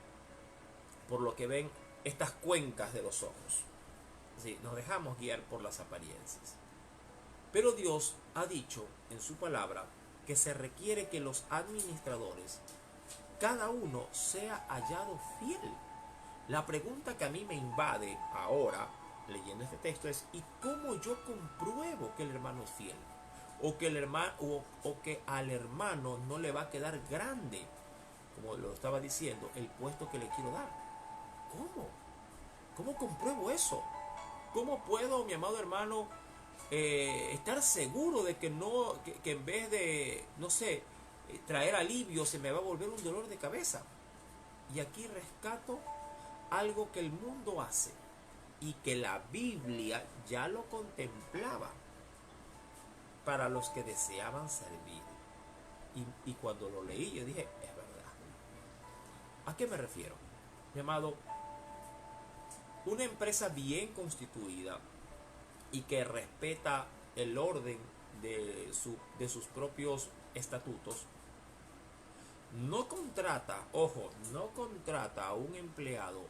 por lo que ven estas cuencas de los ojos. Sí, nos dejamos guiar por las apariencias. Pero Dios ha dicho en su palabra que se requiere que los administradores, cada uno sea hallado fiel. La pregunta que a mí me invade ahora, leyendo este texto, es ¿y cómo yo compruebo que el hermano es fiel? O que, el hermano, o que al hermano no le va a quedar grande, como lo estaba diciendo, el puesto que le quiero dar. ¿Cómo? ¿Cómo compruebo eso? ¿Cómo puedo, mi amado hermano, estar seguro de que no, que en vez de, no sé, traer alivio, se me va a volver un dolor de cabeza? Y aquí rescato algo que el mundo hace y que la Biblia ya lo contemplaba para los que deseaban servir. Y cuando lo leí yo dije, es verdad. ¿A qué me refiero? Mi amado, una empresa bien constituida y que respeta el orden de sus propios estatutos, no contrata, ojo, no contrata a un empleado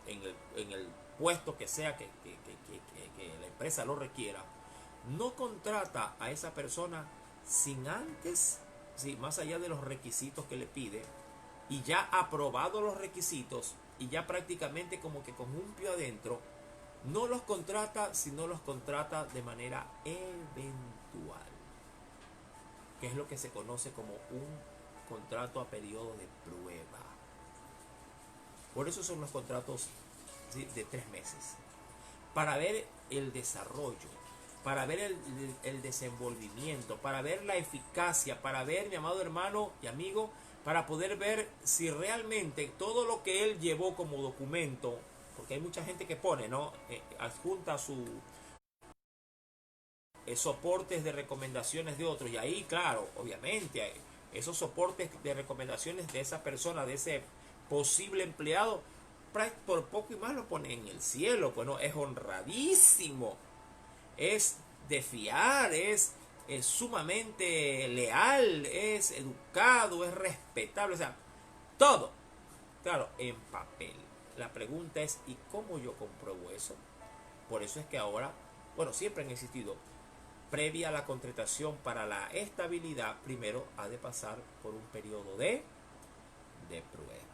en el puesto que sea que la empresa lo requiera, no contrata a esa persona sin antes, sí, más allá de los requisitos que le pide, y ya aprobado los requisitos, y ya prácticamente como que con un pie adentro, no los contrata, sino los contrata de manera eventual, que es lo que se conoce como un contrato a periodo de prueba. Por eso son los contratos, ¿sí?, de 3 meses. Para ver el desarrollo, para ver el desenvolvimiento, para ver la eficacia, para ver, mi amado hermano y amigo, para poder ver si realmente todo lo que él llevó como documento, porque hay mucha gente que pone, ¿no?, adjunta su soportes de recomendaciones de otros, y ahí, claro, obviamente, esos soportes de recomendaciones de esa persona, de ese posible empleado, por poco y más lo pone en el cielo. Bueno, es honradísimo, es de fiar, es sumamente leal, es educado, es respetable, o sea, todo, claro, en papel. La pregunta es, ¿y cómo yo compruebo eso? Por eso es que ahora, bueno, siempre han existido previa a la contratación para la estabilidad, primero ha de pasar por un periodo de prueba.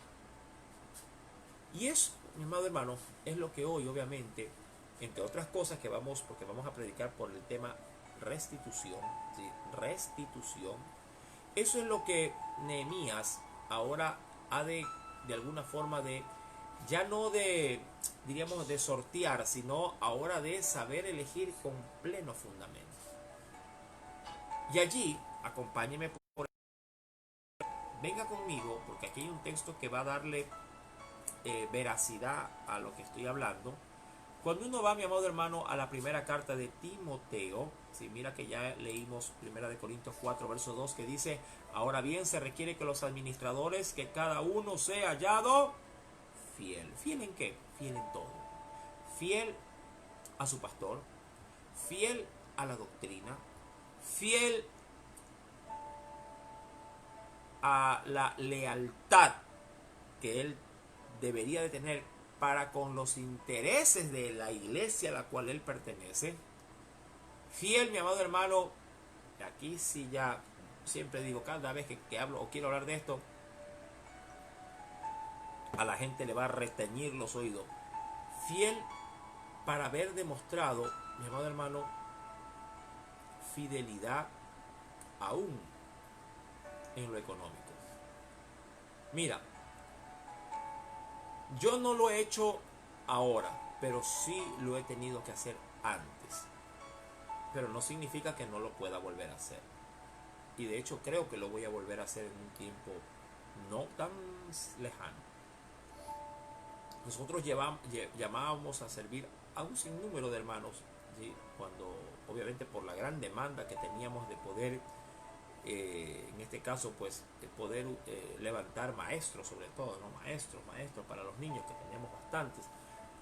Y eso, mi amado hermano, es lo que hoy, obviamente, entre otras cosas que porque vamos a predicar por el tema restitución, ¿sí? Restitución. Eso es lo que Nehemías ahora ha de alguna forma ya no de, diríamos, de sortear, sino ahora de saber elegir con pleno fundamento. Y allí, acompáñeme, venga conmigo, porque aquí hay un texto que va a darle veracidad a lo que estoy hablando. Cuando uno va, mi amado hermano, a la primera carta de Timoteo, si mira que ya leímos 1 Corintios 4, verso 2, que dice: ahora bien, se requiere que los administradores, que cada uno sea hallado fiel. ¿Fiel en qué? Fiel en todo. Fiel a su pastor, fiel a la doctrina, fiel a la lealtad que él debería de tener para con los intereses de la iglesia a la cual él pertenece. Fiel, mi amado hermano, aquí sí ya siempre digo, cada vez que hablo o quiero hablar de esto, a la gente le va a retañir los oídos. Fiel para haber demostrado, mi amado hermano, fidelidad aún en lo económico. Mira, yo no lo he hecho ahora, pero sí lo he tenido que hacer antes. Pero no significa que no lo pueda volver a hacer. Y de hecho creo que lo voy a volver a hacer en un tiempo no tan lejano. Nosotros llamábamos a servir a un sinnúmero de hermanos, ¿sí? Cuando, obviamente, por la gran demanda que teníamos de poder, en este caso, pues, de poder levantar maestros, sobre todo, ¿no? Maestros para los niños, que teníamos bastantes,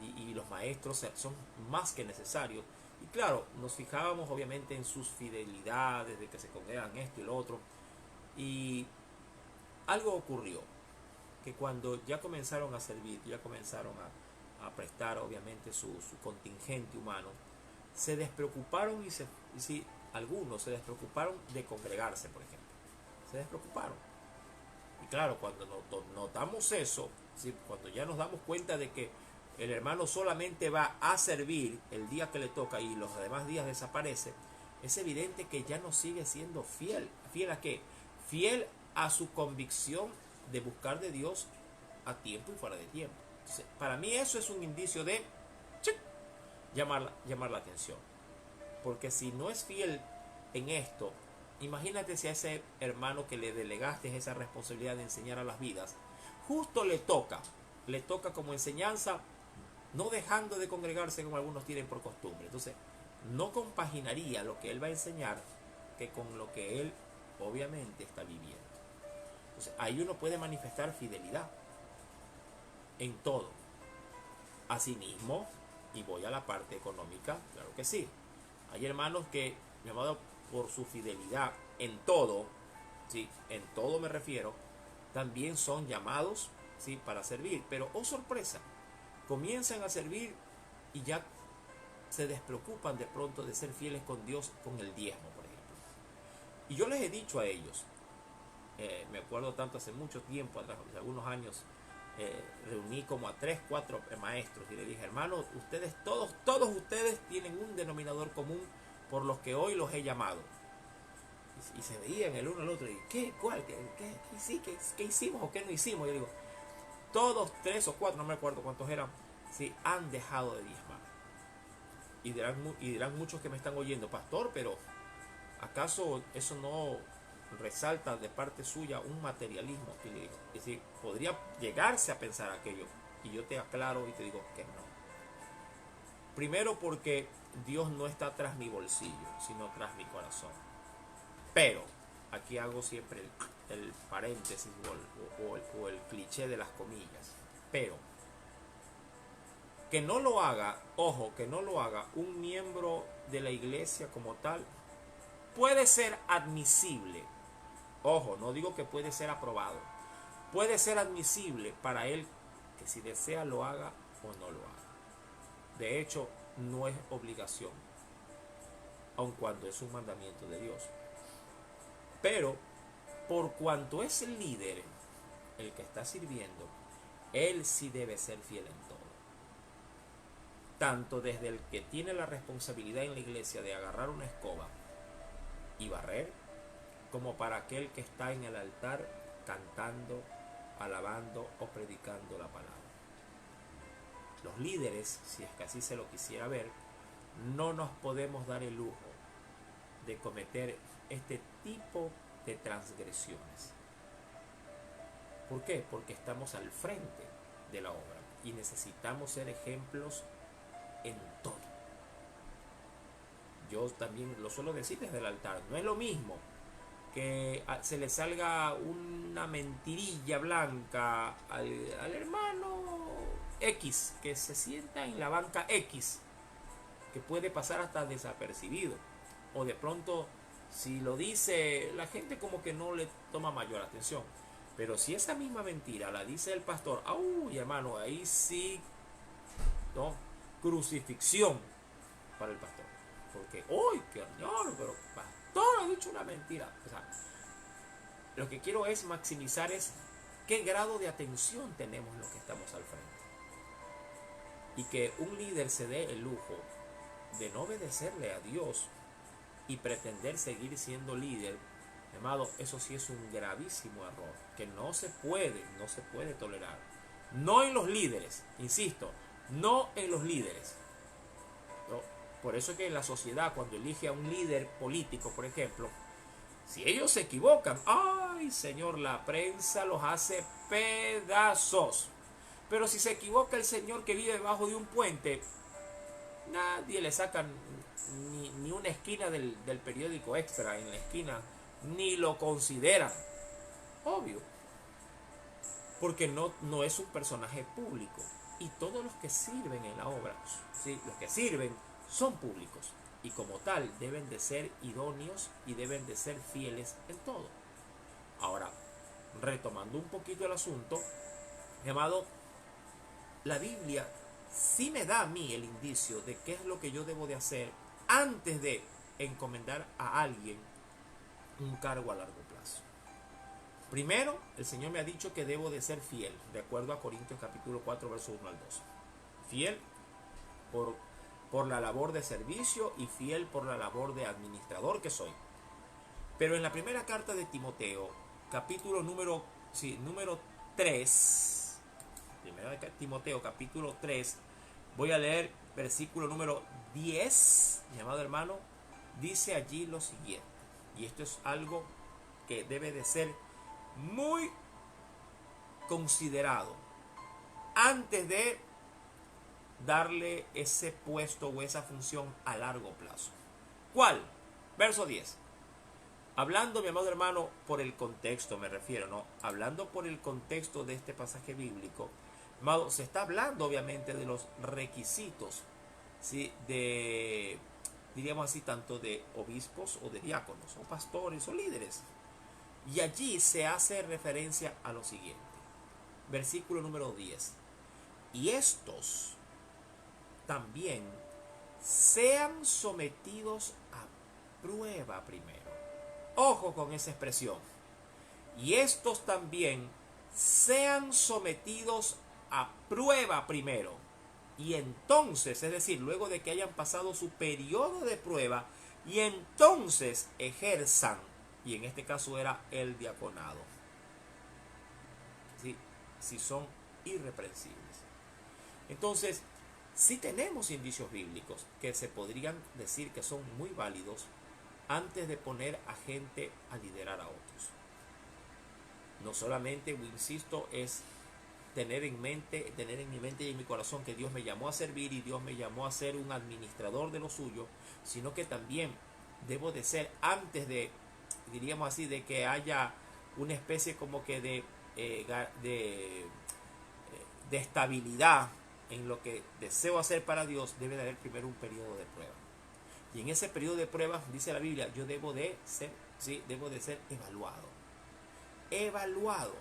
y los maestros son más que necesarios. Y claro, nos fijábamos obviamente en sus fidelidades, de que se congregan esto y lo otro. Y algo ocurrió, que cuando ya comenzaron a servir, ya comenzaron a prestar obviamente su contingente humano, se despreocuparon sí, algunos se despreocuparon de congregarse, por ejemplo. Se despreocuparon. Y claro, cuando notamos eso, ¿sí? Cuando ya nos damos cuenta de que el hermano solamente va a servir el día que le toca y los demás días desaparece, es evidente que ya no sigue siendo fiel. ¿Fiel a qué? Fiel a su convicción de buscar de Dios a tiempo y fuera de tiempo. Entonces, para mí eso es un indicio de llamar la atención. Porque si no es fiel en esto, imagínate si a ese hermano que le delegaste esa responsabilidad de enseñar a las vidas, justo le toca como enseñanza, no dejando de congregarse como algunos tienen por costumbre. Entonces, no compaginaría lo que él va a enseñar que con lo que él obviamente está viviendo. Entonces, ahí uno puede manifestar fidelidad en todo. Asimismo, y voy a la parte económica, claro que sí. Hay hermanos que, llamado por su fidelidad en todo, ¿sí? En todo me refiero, también son llamados, ¿sí? Para servir. Pero, oh sorpresa, comienzan a servir y ya se despreocupan de pronto de ser fieles con Dios con el diezmo, por ejemplo. Y yo les he dicho a ellos, me acuerdo tanto hace mucho tiempo, hace algunos años, reuní como a 3, 4 maestros y le dije: hermanos, ustedes todos ustedes tienen un denominador común por los que hoy los he llamado. Y se veían el uno al otro y ¿qué? ¿Cuál? ¿Qué hicimos o qué no hicimos? Yo digo, todos 3 o 4, no me acuerdo cuántos eran, sí, han dejado de diezmar. Y dirán muchos que me están oyendo: pastor, pero ¿acaso eso no resalta de parte suya un materialismo? Es decir, podría llegarse a pensar aquello, y yo te aclaro y te digo que no. Primero, porque Dios no está tras mi bolsillo, sino tras mi corazón. Pero aquí hago siempre el paréntesis o el cliché de las comillas. Pero que no lo haga, ojo, que no lo haga un miembro de la iglesia como tal, puede ser admisible. Ojo, no digo que puede ser aprobado. Puede ser admisible para él, que si desea lo haga o no lo haga. De hecho, no es obligación. aun cuando es un mandamiento de Dios. Pero por cuanto es el líder el que está sirviendo, él sí debe ser fiel en todo. Tanto desde el que tiene la responsabilidad en la iglesia de agarrar una escoba y barrer, como para aquel que está en el altar cantando, alabando o predicando la palabra. Los líderes, si es que así se lo quisiera ver, no nos podemos dar el lujo de cometer este tipo de transgresiones. ¿Por qué? Porque estamos al frente de la obra y necesitamos ser ejemplos en todo. Yo también lo suelo decir desde el altar. No es lo mismo que se le salga una mentirilla blanca al hermano X, que se sienta en la banca X, que puede pasar hasta desapercibido. O de pronto, si lo dice, la gente como que no le toma mayor atención. Pero si esa misma mentira la dice el pastor, ¡ay, hermano! Ahí sí, ¿no? Crucifixión para el pastor. Porque, ¡uy, qué señor! Pero pastor ha dicho una mentira. O sea, lo que quiero es maximizar qué grado de atención tenemos los que estamos al frente. Y que un líder se dé el lujo de no obedecerle a Dios y pretender seguir siendo líder, amado, eso sí es un gravísimo error que no se puede tolerar. No en los líderes, insisto, no en los líderes. ¿No? Por eso es que en la sociedad, cuando elige a un líder político, por ejemplo, si ellos se equivocan, ¡ay, señor! La prensa los hace pedazos. Pero si se equivoca el señor que vive debajo de un puente, nadie le saca ni una esquina del periódico Extra en la esquina, ni lo consideran. Obvio. Porque no es un personaje público. Y todos los que sirven en la obra, ¿sí? Los que sirven son públicos. Y como tal deben de ser idóneos y deben de ser fieles en todo. Ahora, retomando un poquito el asunto, amado, la Biblia sí me da a mí el indicio de qué es lo que yo debo de hacer antes de encomendar a alguien un cargo a largo plazo. Primero, el Señor me ha dicho que debo de ser fiel, de acuerdo a Corintios capítulo 4, verso 1 al 2. Fiel por la labor de servicio y fiel por la labor de administrador que soy. Pero en la primera carta de Timoteo, capítulo número 3, primera de Timoteo capítulo 3, voy a leer versículo número 10, mi amado hermano, dice allí lo siguiente, y esto es algo que debe de ser muy considerado antes de darle ese puesto o esa función a largo plazo. ¿Cuál? Verso 10. Hablando, mi amado hermano, por el contexto me refiero, ¿no? Hablando por el contexto de este pasaje bíblico, amado, se está hablando obviamente de los requisitos, ¿sí? Diríamos así, tanto de obispos o de diáconos, o pastores o líderes. Y allí se hace referencia a lo siguiente. Versículo número 10. Y estos también sean sometidos a prueba primero. Ojo con esa expresión. Y estos también sean sometidos a prueba primero. Y entonces, es decir, luego de que hayan pasado su periodo de prueba, y entonces ejerzan, y en este caso era el diaconado, ¿sí? Si son irreprensibles. Entonces, sí tenemos indicios bíblicos que se podrían decir que son muy válidos antes de poner a gente a liderar a otros. No solamente, insisto, es tener en mi mente y en mi corazón que Dios me llamó a servir y Dios me llamó a ser un administrador de lo suyo, sino que también debo de ser, antes de, diríamos así, de que haya una especie como que de estabilidad en lo que deseo hacer para Dios, debe de haber primero un periodo de prueba. Y en ese periodo de prueba, dice la Biblia, yo debo de ser evaluado.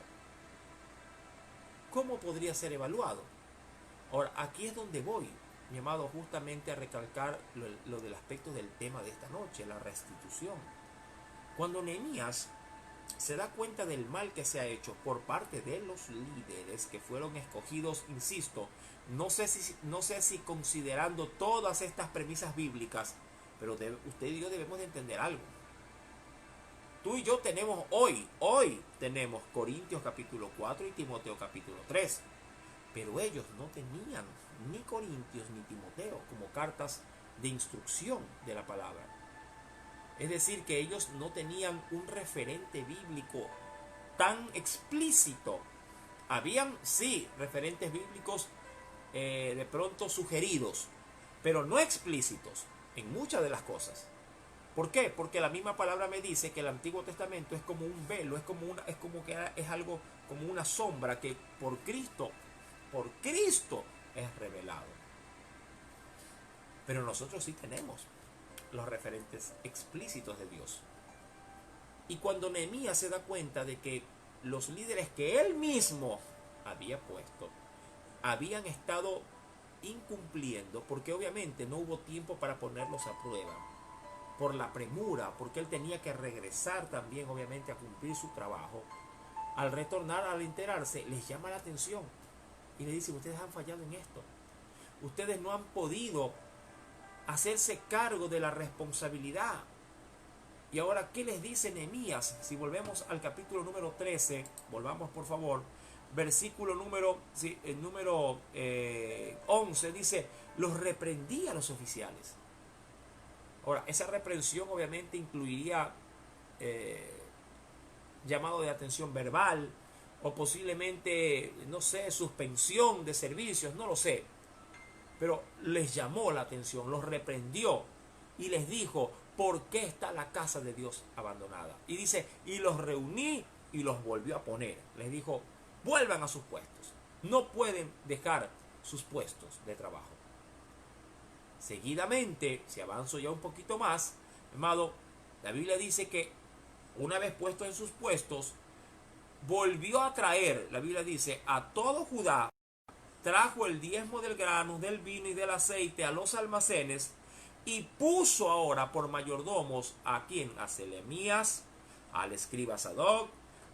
¿Cómo podría ser evaluado? Ahora, aquí es donde voy. mi amado, justamente a recalcar lo del aspecto del tema de esta noche, la restitución. Cuando Nehemías se da cuenta del mal que se ha hecho por parte de los líderes que fueron escogidos, insisto, no sé si considerando todas estas premisas bíblicas, pero usted y yo debemos de entender algo. Tú y yo tenemos hoy tenemos Corintios capítulo 4 y Timoteo capítulo 3, pero ellos no tenían ni Corintios ni Timoteo como cartas de instrucción de la palabra. Es decir, que ellos no tenían un referente bíblico tan explícito. Habían, sí, referentes bíblicos de pronto sugeridos, pero no explícitos en muchas de las cosas. ¿Por qué? Porque la misma palabra me dice que el Antiguo Testamento es como un velo, es como que es algo como una sombra que por Cristo es revelado. Pero nosotros sí tenemos los referentes explícitos de Dios. Y cuando Nehemías se da cuenta de que los líderes que él mismo había puesto habían estado incumpliendo, porque obviamente no hubo tiempo para ponerlos a prueba, por la premura, porque él tenía que regresar también obviamente a cumplir su trabajo, al retornar, al enterarse, les llama la atención y le dice: ustedes han fallado en esto, ustedes no han podido hacerse cargo de la responsabilidad. Y ahora, ¿qué les dice Nehemías? Si volvemos al capítulo número 13, volvamos por favor, versículo número 11, dice: los reprendí a los oficiales. Ahora, esa reprensión obviamente incluiría llamado de atención verbal o posiblemente, no sé, suspensión de servicios, no lo sé. Pero les llamó la atención, los reprendió y les dijo: ¿por qué está la casa de Dios abandonada? Y dice: y los reuní y los volvió a poner. Les dijo: vuelvan a sus puestos. No pueden dejar sus puestos de trabajo. Seguidamente, si avanzo ya un poquito más, amado, la Biblia dice que una vez puestos en sus puestos, volvió a traer, la Biblia dice, a todo Judá, trajo el diezmo del grano, del vino y del aceite a los almacenes, y puso ahora por mayordomos a quien, a Selemías, al escriba Sadoc,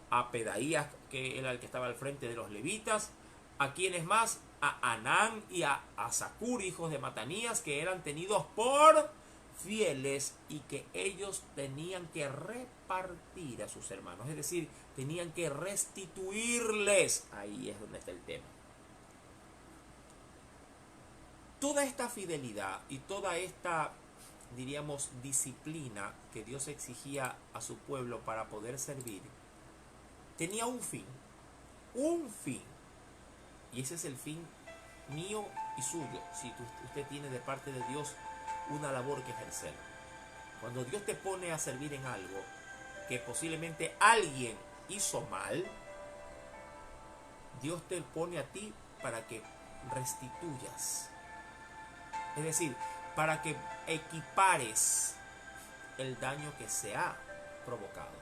a Pedaías, que era el que estaba al frente de los levitas, a quienes más, a Anán y a Zacur, hijos de Matanías, que eran tenidos por fieles y que ellos tenían que repartir a sus hermanos, es decir, tenían que restituirles. Ahí es donde está el tema. Toda esta fidelidad y toda esta, diríamos, disciplina que Dios exigía a su pueblo para poder servir, tenía un fin. Y ese es el fin mío y suyo, si usted tiene de parte de Dios una labor que ejercer. Cuando Dios te pone a servir en algo que posiblemente alguien hizo mal, Dios te pone a ti para que restituyas. Es decir, para que equipares el daño que se ha provocado.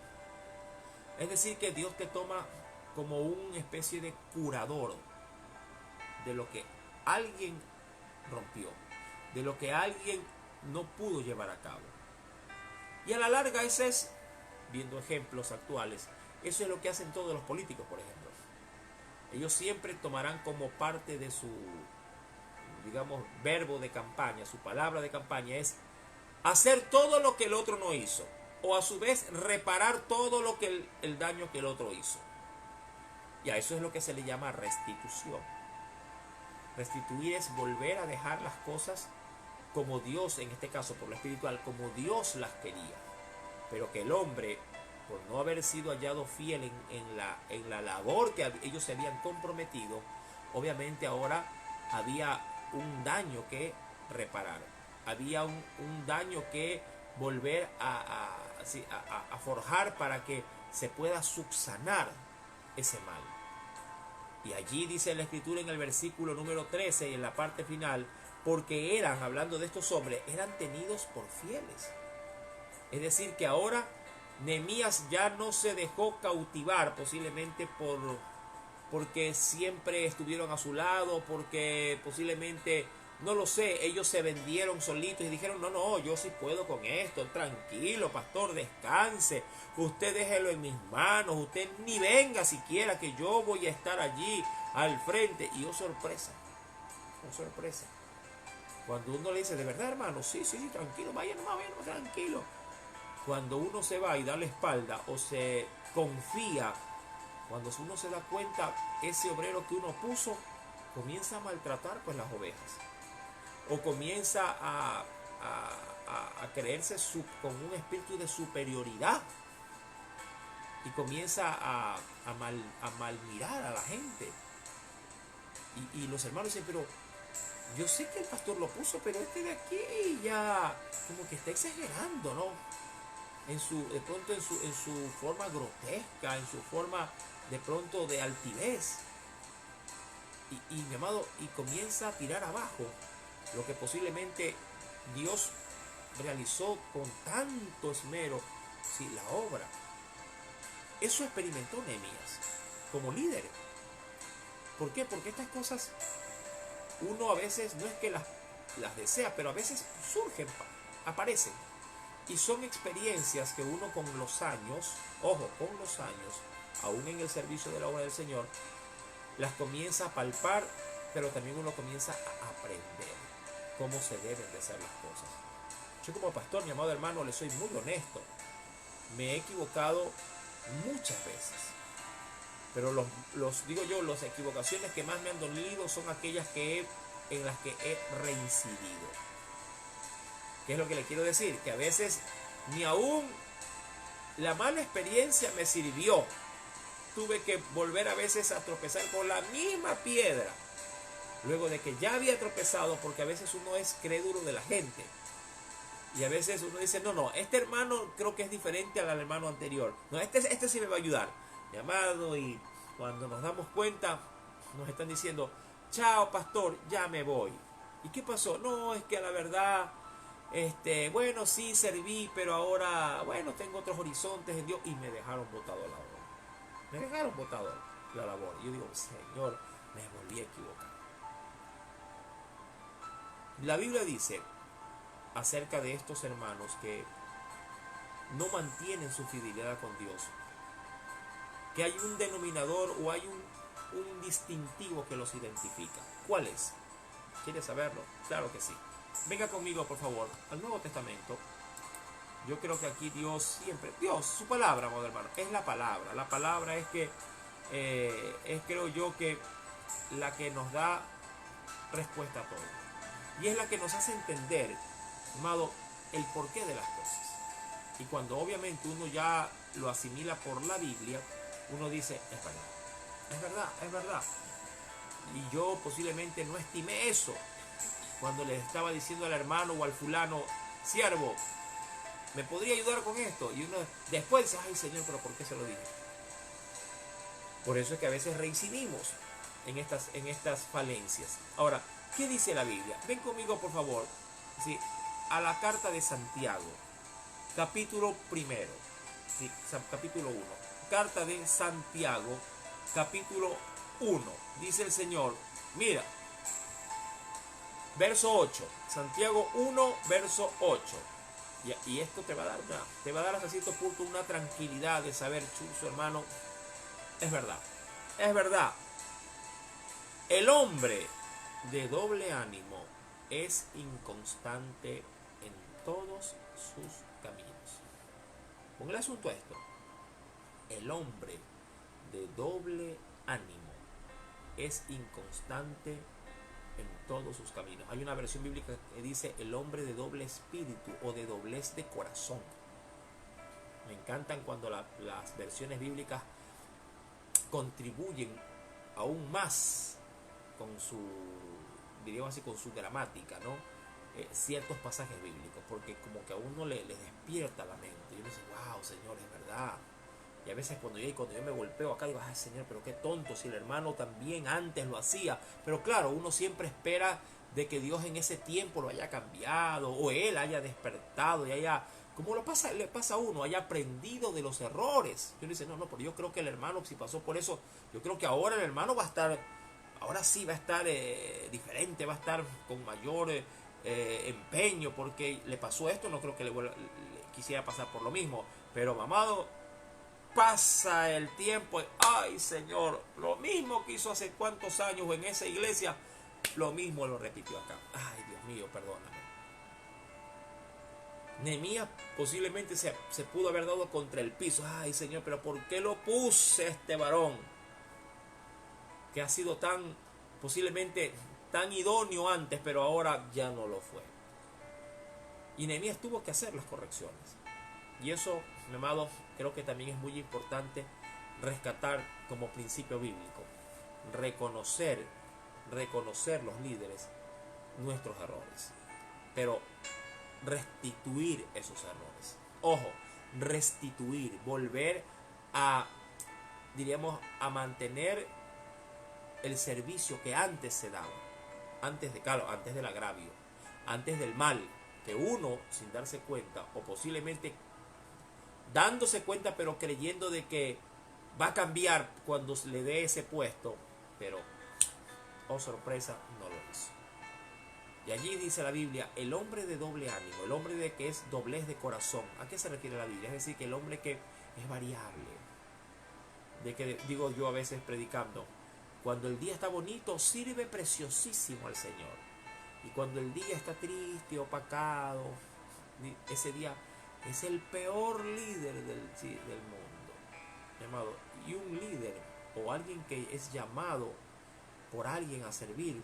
Es decir, que Dios te toma como una especie de curador de lo que alguien rompió, de lo que alguien no pudo llevar a cabo. Y a la larga, ese es, viendo ejemplos actuales, eso es lo que hacen todos los políticos, por ejemplo. Ellos siempre tomarán como parte de su, digamos, verbo de campaña, su palabra de campaña es hacer todo lo que el otro no hizo, o a su vez reparar todo lo que el daño que el otro hizo. Y a eso es lo que se le llama restitución. Restituir es volver a dejar las cosas como Dios, en este caso por lo espiritual, como Dios las quería. Pero que el hombre, por no haber sido hallado fiel en la labor que ellos se habían comprometido, obviamente ahora había un daño que reparar. Había un daño que volver a forjar para que se pueda subsanar ese mal. Y allí dice la escritura en el versículo número 13 y en la parte final: porque eran, hablando de estos hombres, eran tenidos por fieles. Es decir, que ahora Nehemías ya no se dejó cautivar posiblemente porque siempre estuvieron a su lado, porque posiblemente no lo sé, ellos se vendieron solitos y dijeron, no, no, yo sí puedo con esto, tranquilo, pastor, descanse, usted déjelo en mis manos, usted ni venga siquiera, que yo voy a estar allí al frente. Y oh sorpresa, oh sorpresa, cuando uno le dice, de verdad hermano, sí, sí, sí, tranquilo, vaya nomás, tranquilo. Cuando uno se va y da la espalda o se confía, cuando uno se da cuenta, ese obrero que uno puso comienza a maltratar pues las ovejas, o comienza a creerse con un espíritu de superioridad, y comienza a mal mirar a la gente. Y los hermanos dicen, pero yo sé que el pastor lo puso, pero este de aquí ya como que está exagerando, ¿no? De pronto en su forma grotesca, en su forma de pronto de altivez. Y mi amado, y comienza a tirar abajo lo que posiblemente Dios realizó con tanto esmero, sí, la obra. Eso experimentó Nehemías como líder. ¿Por qué? Porque estas cosas uno a veces no es que las desea, pero a veces surgen, aparecen. Y son experiencias que uno con los años, ojo, con los años, aún en el servicio de la obra del Señor, las comienza a palpar, pero también uno comienza a aprender cómo se deben de hacer las cosas. Yo como pastor, mi amado hermano, le soy muy honesto. Me he equivocado muchas veces. Pero digo yo, las equivocaciones que más me han dolido son aquellas en las que he reincidido. ¿Qué es lo que le quiero decir? Que a veces ni aún la mala experiencia me sirvió. Tuve que volver a veces a tropezar con la misma piedra, luego de que ya había tropezado, porque a veces uno es crédulo de la gente. Y a veces uno dice, no, este hermano creo que es diferente al hermano anterior. No, este sí me va a ayudar, mi amado. Y cuando nos damos cuenta, nos están diciendo, chao pastor, ya me voy. ¿Y qué pasó? No, es que a la verdad, bueno, sí serví, pero ahora, bueno, tengo otros horizontes en Dios. Y me dejaron botado la obra. Me dejaron botado la labor. Y yo digo, Señor, me volví a equivocar. La Biblia dice acerca de estos hermanos que no mantienen su fidelidad con Dios, que hay un denominador o hay un distintivo que los identifica. ¿Cuál es? ¿Quieres saberlo? Claro que sí. Venga conmigo, por favor, al Nuevo Testamento. Yo creo que aquí Dios siempre, Dios, su palabra, amado hermano, es la palabra. La palabra es que, creo yo, que la que nos da respuesta a todo. Y es la que nos hace entender, amado, el porqué de las cosas. Y cuando obviamente uno ya lo asimila por la Biblia, uno dice, es verdad, es verdad, es verdad. Y yo posiblemente no estimé eso cuando le estaba diciendo al hermano o al fulano, siervo, ¿me podría ayudar con esto? Y uno después dice, ay Señor, pero ¿por qué se lo dije? Por eso es que a veces reincidimos en estas falencias. Ahora, ¿qué dice la Biblia? Ven conmigo, por favor, ¿sí?, a la carta de Santiago, capítulo 1, ¿sí?, capítulo 1. Carta de Santiago, capítulo 1. Dice el Señor, mira, verso 8. Santiago 1, verso 8. Y esto te va a dar hasta cierto punto una tranquilidad de saber, chuzo hermano, es verdad, es verdad. El hombre de doble ánimo es inconstante en todos sus caminos. Con el asunto a esto, el hombre de doble ánimo es inconstante en todos sus caminos. Hay una versión bíblica que dice el hombre de doble espíritu o de doblez de corazón. Me encantan cuando las versiones bíblicas contribuyen aún más con su, diríamos así, con su gramática, ¿no? Ciertos pasajes bíblicos, porque como que a uno le despierta la mente. Y uno dice, wow, Señor, es verdad. Y a veces cuando yo me golpeo acá, digo, ay Señor, pero qué tonto, si el hermano también antes lo hacía. Pero claro, uno siempre espera de que Dios en ese tiempo lo haya cambiado, o Él haya despertado y haya, como le pasa a uno, haya aprendido de los errores. Yo le dice, no, pero yo creo que el hermano, si pasó por eso, yo creo que ahora el hermano va a estar ahora sí va a estar diferente, va a estar con mayor empeño porque le pasó esto, no creo que le quisiera pasar por lo mismo, pero amado, pasa el tiempo, ay Señor, lo mismo que hizo hace cuántos años en esa iglesia, lo mismo lo repitió acá. Ay Dios mío, perdóname. Nehemías posiblemente se pudo haber dado contra el piso. Ay Señor, pero ¿por qué lo puse a este varón? Que ha sido tan, posiblemente tan idóneo antes, pero ahora ya no lo fue. Y Nehemías tuvo que hacer las correcciones. Y eso, mi amado, creo que también es muy importante rescatar como principio bíblico. Reconocer los líderes nuestros errores. Pero restituir esos errores. Ojo, restituir, volver a, diríamos, a mantener el servicio que antes se daba. Antes del agravio, antes del mal, que uno, sin darse cuenta, o posiblemente dándose cuenta pero creyendo de que va a cambiar cuando se le dé ese puesto, pero oh sorpresa, no lo hizo. Y allí dice la Biblia, el hombre de doble ánimo, el hombre de que es doblez de corazón. ¿A qué se refiere la Biblia? Es decir, que el hombre que es variable. De que digo yo a veces predicando, cuando el día está bonito, sirve preciosísimo al Señor. Y cuando el día está triste, opacado, ese día es el peor líder del mundo, llamado. Y un líder o alguien que es llamado por alguien a servir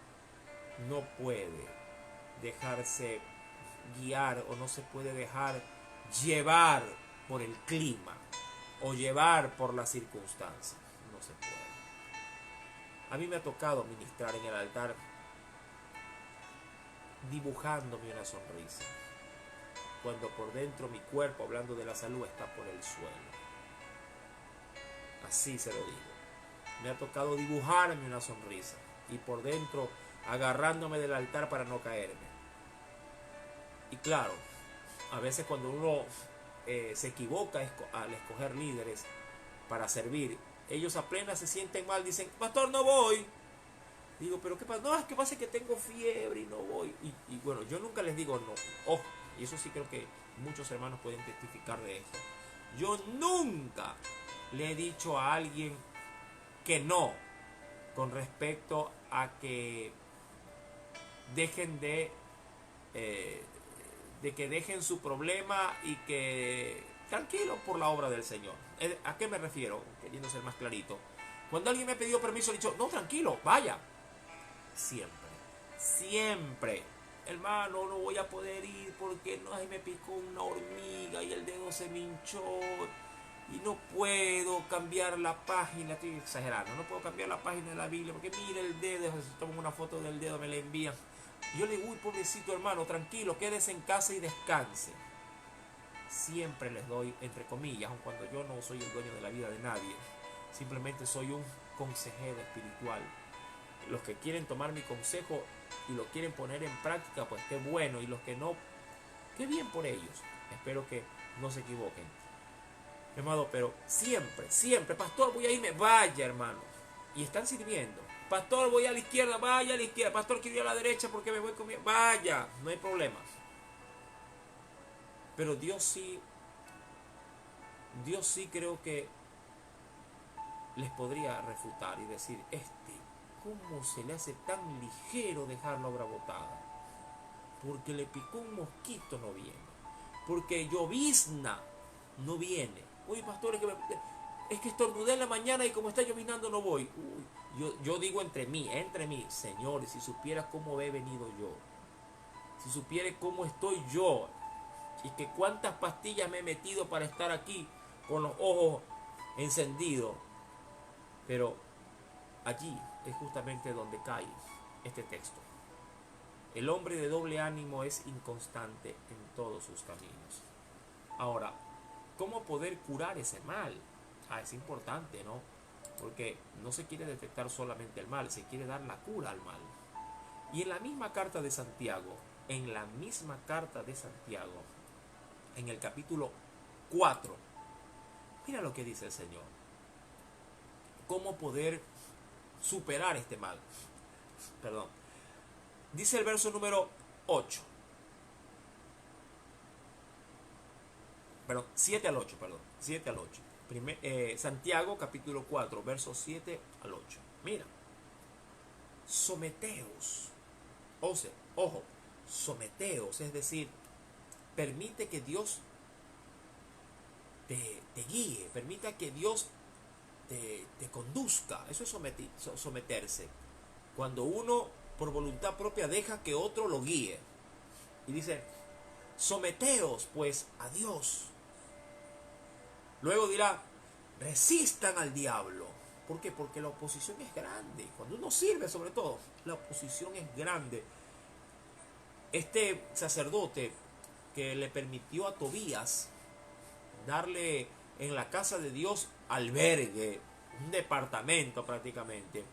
no puede dejarse guiar o no se puede dejar llevar por el clima o llevar por las circunstancias. No se puede. A mí me ha tocado ministrar en el altar dibujándome una sonrisa, cuando por dentro mi cuerpo, hablando de la salud, está por el suelo. Así se lo digo. Me ha tocado dibujarme una sonrisa y por dentro agarrándome del altar para no caerme. Y claro, a veces cuando uno se equivoca al escoger líderes para servir, ellos apenas se sienten mal, dicen, pastor, no voy. Digo, pero ¿qué pasa? No, es que pasa que tengo fiebre y no voy. Y bueno, yo nunca les digo no. Ojo, y eso sí creo que muchos hermanos pueden testificar de esto. Yo nunca le he dicho a alguien que no con respecto a que dejen de que dejen su problema y que tranquilo por la obra del Señor. ¿A qué me refiero? Queriendo ser más clarito. Cuando alguien me ha pedido permiso, he dicho, no, tranquilo, vaya. Siempre, hermano, no voy a poder ir porque no, me picó una hormiga y el dedo se me hinchó y no puedo cambiar la página. Estoy exagerando, no puedo cambiar la página de la Biblia porque mira el dedo, si tomo una foto del dedo me la envían. Y yo le digo, uy, pobrecito hermano, tranquilo, quédese en casa y descanse. Siempre les doy, entre comillas, aun cuando yo no soy el dueño de la vida de nadie, simplemente soy un consejero espiritual. Los que quieren tomar mi consejo y lo quieren poner en práctica, pues qué bueno, y los que no, qué bien por ellos. Espero que no se equivoquen, hermano, pero siempre, pastor, voy a irme, vaya hermano, y están sirviendo. Pastor, voy a la izquierda, vaya a la izquierda. Pastor, quiero ir a la derecha porque me voy comiendo, vaya, no hay problema. Pero Dios sí creo que les podría refutar y decir, ¿cómo se le hace tan ligero dejar la obra botada? Porque le picó un mosquito, no viene. Porque llovizna, no viene. Uy, pastor, es que estornudé en la mañana y como está llovinando no voy. Uy, yo digo entre mí, señores, si supiera cómo he venido yo, si supiera cómo estoy yo, y que cuántas pastillas me he metido para estar aquí con los ojos encendidos. Pero allí es justamente donde cae este texto. El hombre de doble ánimo es inconstante en todos sus caminos. Ahora, ¿cómo poder curar ese mal? Es importante, ¿no? Porque no se quiere detectar solamente el mal, se quiere dar la cura al mal. Y en la misma carta de Santiago, en el capítulo 4, mira lo que dice el Señor. ¿Cómo poder superar este mal. Perdón. Dice el verso número 8. Perdón, 7 al 8, perdón. 7 al 8. Santiago capítulo 4, versos 7 al 8. Mira. Someteos. Ojo, someteos, es decir, permite que Dios te guíe, permita que Dios te conduzca. Eso es someterse. Cuando uno por voluntad propia deja que otro lo guíe. Y dice, someteos pues a Dios. Luego dirá, resistan al diablo. ¿Por qué? Porque la oposición es grande. Cuando uno sirve, sobre todo, la oposición es grande. Este sacerdote que le permitió a Tobías darle en la casa de Dios albergue, un departamento prácticamente,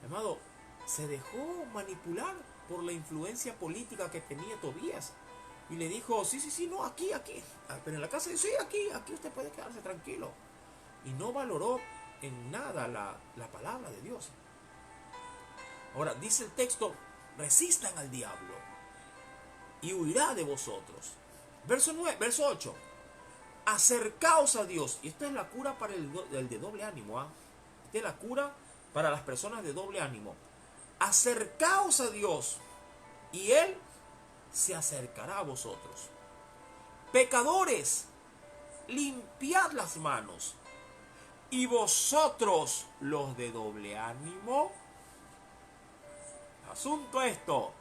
amado, se dejó manipular por la influencia política que tenía Tobías. Y le dijo, sí, no, aquí. Pero en la casa, sí, aquí usted puede quedarse tranquilo. Y no valoró en nada la palabra de Dios. Ahora, dice el texto, resistan al diablo y huirá de vosotros. Verso 8. Acercaos a Dios. Y esta es la cura para el de doble ánimo. Esta es la cura para las personas de doble ánimo. Acercaos a Dios y Él se acercará a vosotros. Pecadores, limpiad las manos. Y vosotros, los de doble ánimo, asunto esto.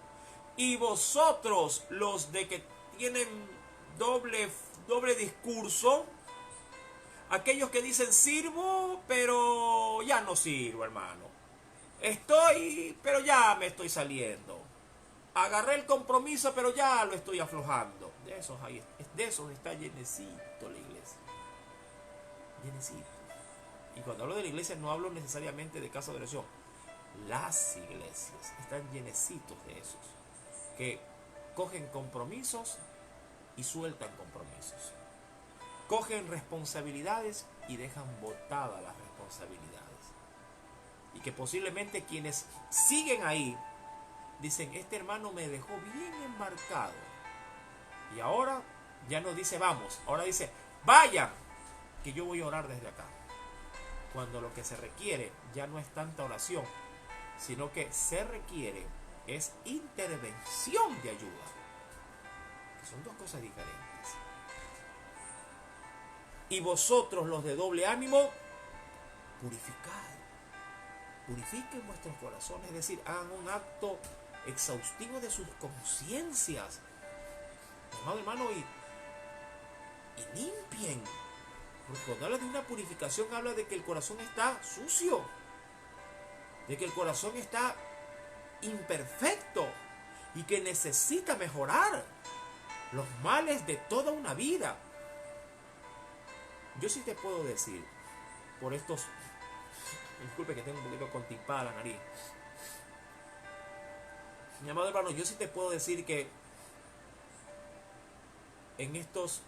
Y vosotros, los de que tienen doble discurso, aquellos que dicen sirvo, pero ya no sirvo, hermano. Estoy, pero ya me estoy saliendo. Agarré el compromiso, pero ya lo estoy aflojando. De esos está llenecito la iglesia. Llenecito. Y cuando hablo de la iglesia no hablo necesariamente de casa de oración. Las iglesias están llenecitos de esos que cogen compromisos y sueltan compromisos. Cogen responsabilidades y dejan botadas las responsabilidades. Y que posiblemente quienes siguen ahí dicen, este hermano me dejó bien embarcado. Y ahora ya no dice vamos, ahora dice vayan, que yo voy a orar desde acá. Cuando lo que se requiere ya no es tanta oración, sino que se requiere es intervención de ayuda. Son dos cosas diferentes. Y vosotros, los de doble ánimo, purifiquen vuestros corazones, es decir, hagan un acto exhaustivo de sus conciencias, hermano, y limpien. Porque cuando habla de una purificación, habla de que el corazón está sucio, de que el corazón está imperfecto y que necesita mejorar los males de toda una vida. Yo sí te puedo decir, por estos, disculpe que tengo un poquito constipada la nariz, mi amado hermano, yo sí te puedo decir que en estos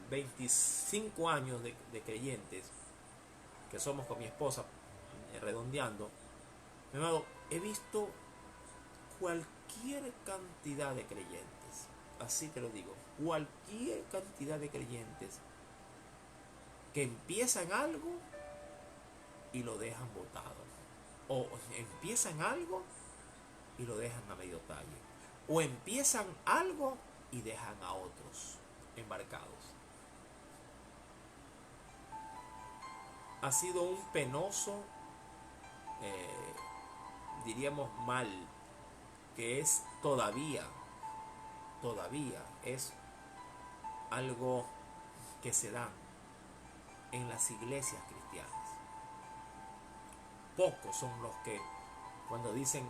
25 años de creyentes que somos con mi esposa, redondeando, mi amado, he visto cualquier cantidad de creyentes, así te lo digo, cualquier cantidad de creyentes que empiezan algo y lo dejan botado, o empiezan algo y lo dejan a medio talle, o empiezan algo y dejan a otros embarcados. Ha sido un penoso, diríamos mal, que es todavía es algo que se da en las iglesias cristianas. Pocos son los que cuando dicen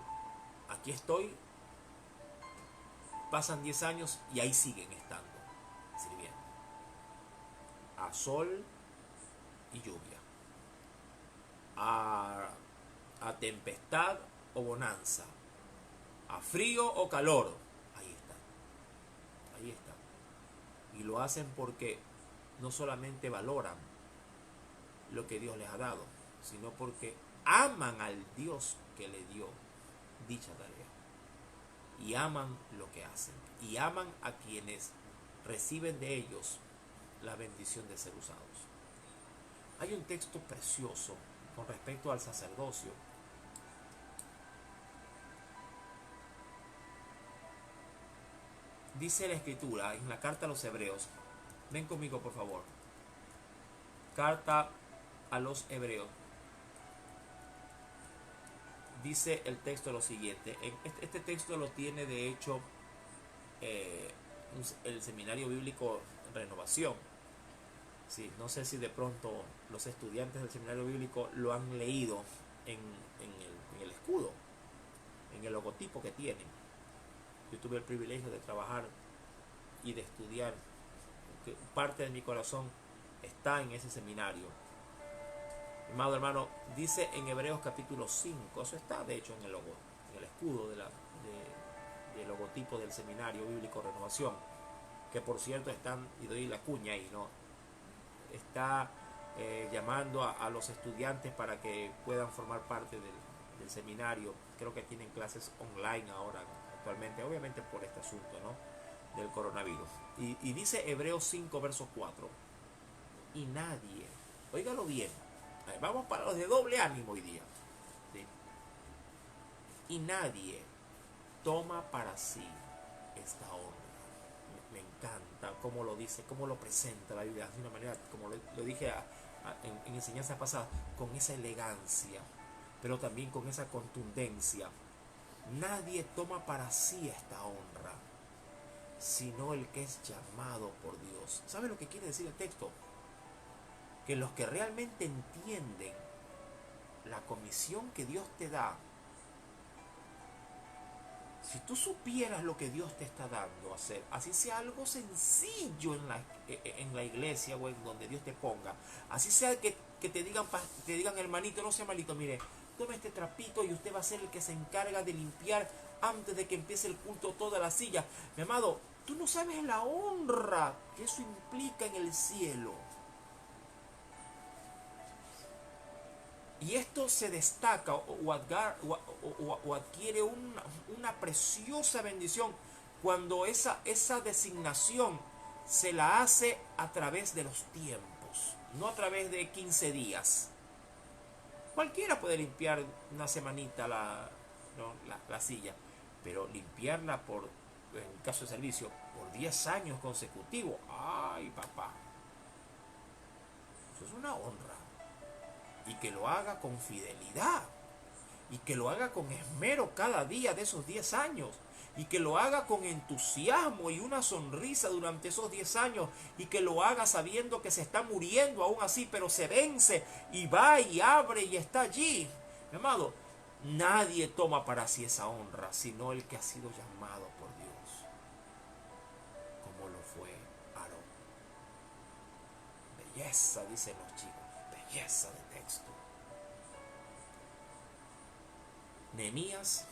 aquí estoy, pasan 10 años y ahí siguen estando sirviendo a sol y lluvia, a tempestad o bonanza, a frío o calor, ahí están, y lo hacen porque no solamente valoran lo que Dios les ha dado, sino porque aman al Dios que le dio dicha tarea. Y aman lo que hacen. Y aman a quienes reciben de ellos la bendición de ser usados. Hay un texto precioso con respecto al sacerdocio. Dice la Escritura en la carta a los Hebreos. Ven conmigo, por favor. Carta a los Hebreos. Dice el texto lo siguiente. Este texto lo tiene de hecho el Seminario Bíblico Renovación. Sí, no sé si de pronto los estudiantes del Seminario Bíblico lo han leído en el escudo, en el logotipo que tienen. Yo tuve el privilegio de trabajar y de estudiar. Parte de mi corazón está en ese seminario. Amado hermano, dice en Hebreos capítulo 5, eso está de hecho en el logo, en el escudo del logotipo del Seminario Bíblico Renovación, que por cierto están, y doy la cuña ahí, ¿no? Está llamando a los estudiantes para que puedan formar parte del seminario. Creo que tienen clases online ahora, actualmente, obviamente por este asunto, ¿no?, del coronavirus. Y dice Hebreos 5, verso 4. Y nadie, óigalo bien, vamos para los de doble ánimo hoy día. ¿Sí? Y nadie toma para sí esta honra. Me encanta cómo lo dice, cómo lo presenta la Biblia de una manera, como lo dije en enseñanzas pasadas, con esa elegancia, pero también con esa contundencia. Nadie toma para sí esta honra, sino el que es llamado por Dios. ¿Sabe lo que quiere decir el texto? Que los que realmente entienden la comisión que Dios te da, si tú supieras lo que Dios te está dando a hacer, así sea algo sencillo en la iglesia o en donde Dios te ponga, así sea que te digan hermanito, no sea malito, mire, tome este trapito y usted va a ser el que se encarga de limpiar antes de que empiece el culto toda la silla. Mi amado, tú no sabes la honra que eso implica en el cielo. Y esto se destaca o adquiere una preciosa bendición cuando esa designación se la hace a través de los tiempos, no a través de 15 días. Cualquiera puede limpiar una semanita la silla, pero limpiarla en caso de servicio, por 10 años consecutivos, ¡ay, papá! Eso es una honra. Y que lo haga con fidelidad, y que lo haga con esmero cada día de esos 10 años, y que lo haga con entusiasmo y una sonrisa durante esos 10 años, y que lo haga sabiendo que se está muriendo aún así, pero se vence y va y abre y está allí. Mi amado, nadie toma para sí esa honra, sino el que ha sido llamado por Dios, como lo fue Aarón. Belleza, dicen los chicos, belleza de texto. Nehemías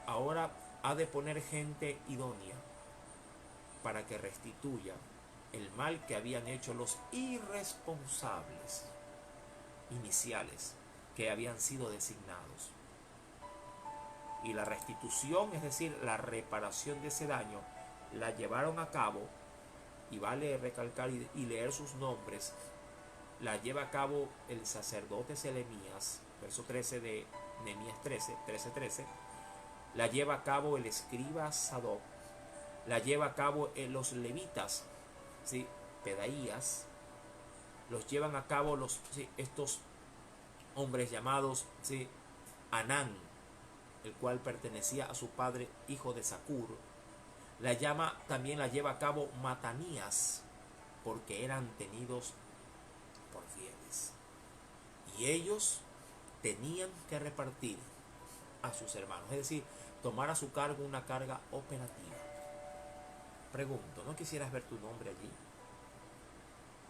ahora ha de poner gente idónea para que restituya el mal que habían hecho los irresponsables iniciales que habían sido designados. Y la restitución, es decir, la reparación de ese daño, la llevaron a cabo, y vale recalcar y leer sus nombres, la lleva a cabo el sacerdote Selemías, verso 13 de Nehemías 13, la lleva a cabo el escriba Sadoc, la lleva a cabo los levitas, ¿sí?, Pedaías, los llevan a cabo estos hombres llamados, ¿sí?, Anán, el cual pertenecía a su padre, hijo de Zacur. También la lleva a cabo Matanías, porque eran tenidos por fieles. Y ellos tenían que repartir a sus hermanos, es decir, tomar a su cargo una carga operativa. Pregunto, ¿no quisieras ver tu nombre allí?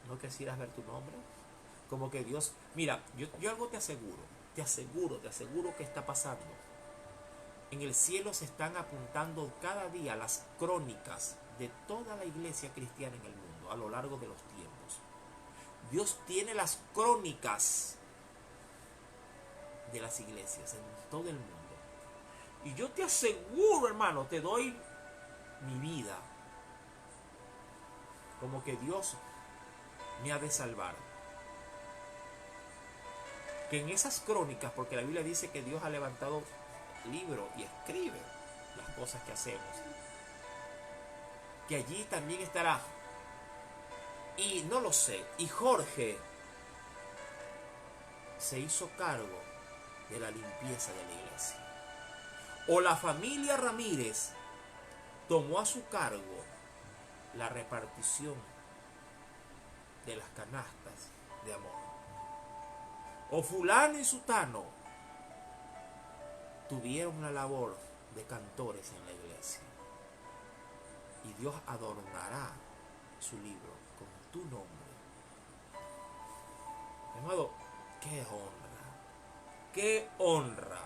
¿No quisieras ver tu nombre? Como que Dios, mira, yo algo te aseguro que está pasando. En el cielo se están apuntando cada día las crónicas de toda la iglesia cristiana en el mundo a lo largo de los tiempos. Dios tiene las crónicas de las iglesias en todo el mundo. Y yo te aseguro, hermano, te doy mi vida, como que Dios me ha de salvar. Que en esas crónicas, porque la Biblia dice que Dios ha levantado libros y escribe las cosas que hacemos, que allí también estará. Y no lo sé, y Jorge se hizo cargo de la limpieza de la iglesia. O la familia Ramírez tomó a su cargo la repartición de las canastas de amor. O fulano y sutano tuvieron la labor de cantores en la iglesia. Y Dios adornará su libro con tu nombre. Amado, qué honra, qué honra.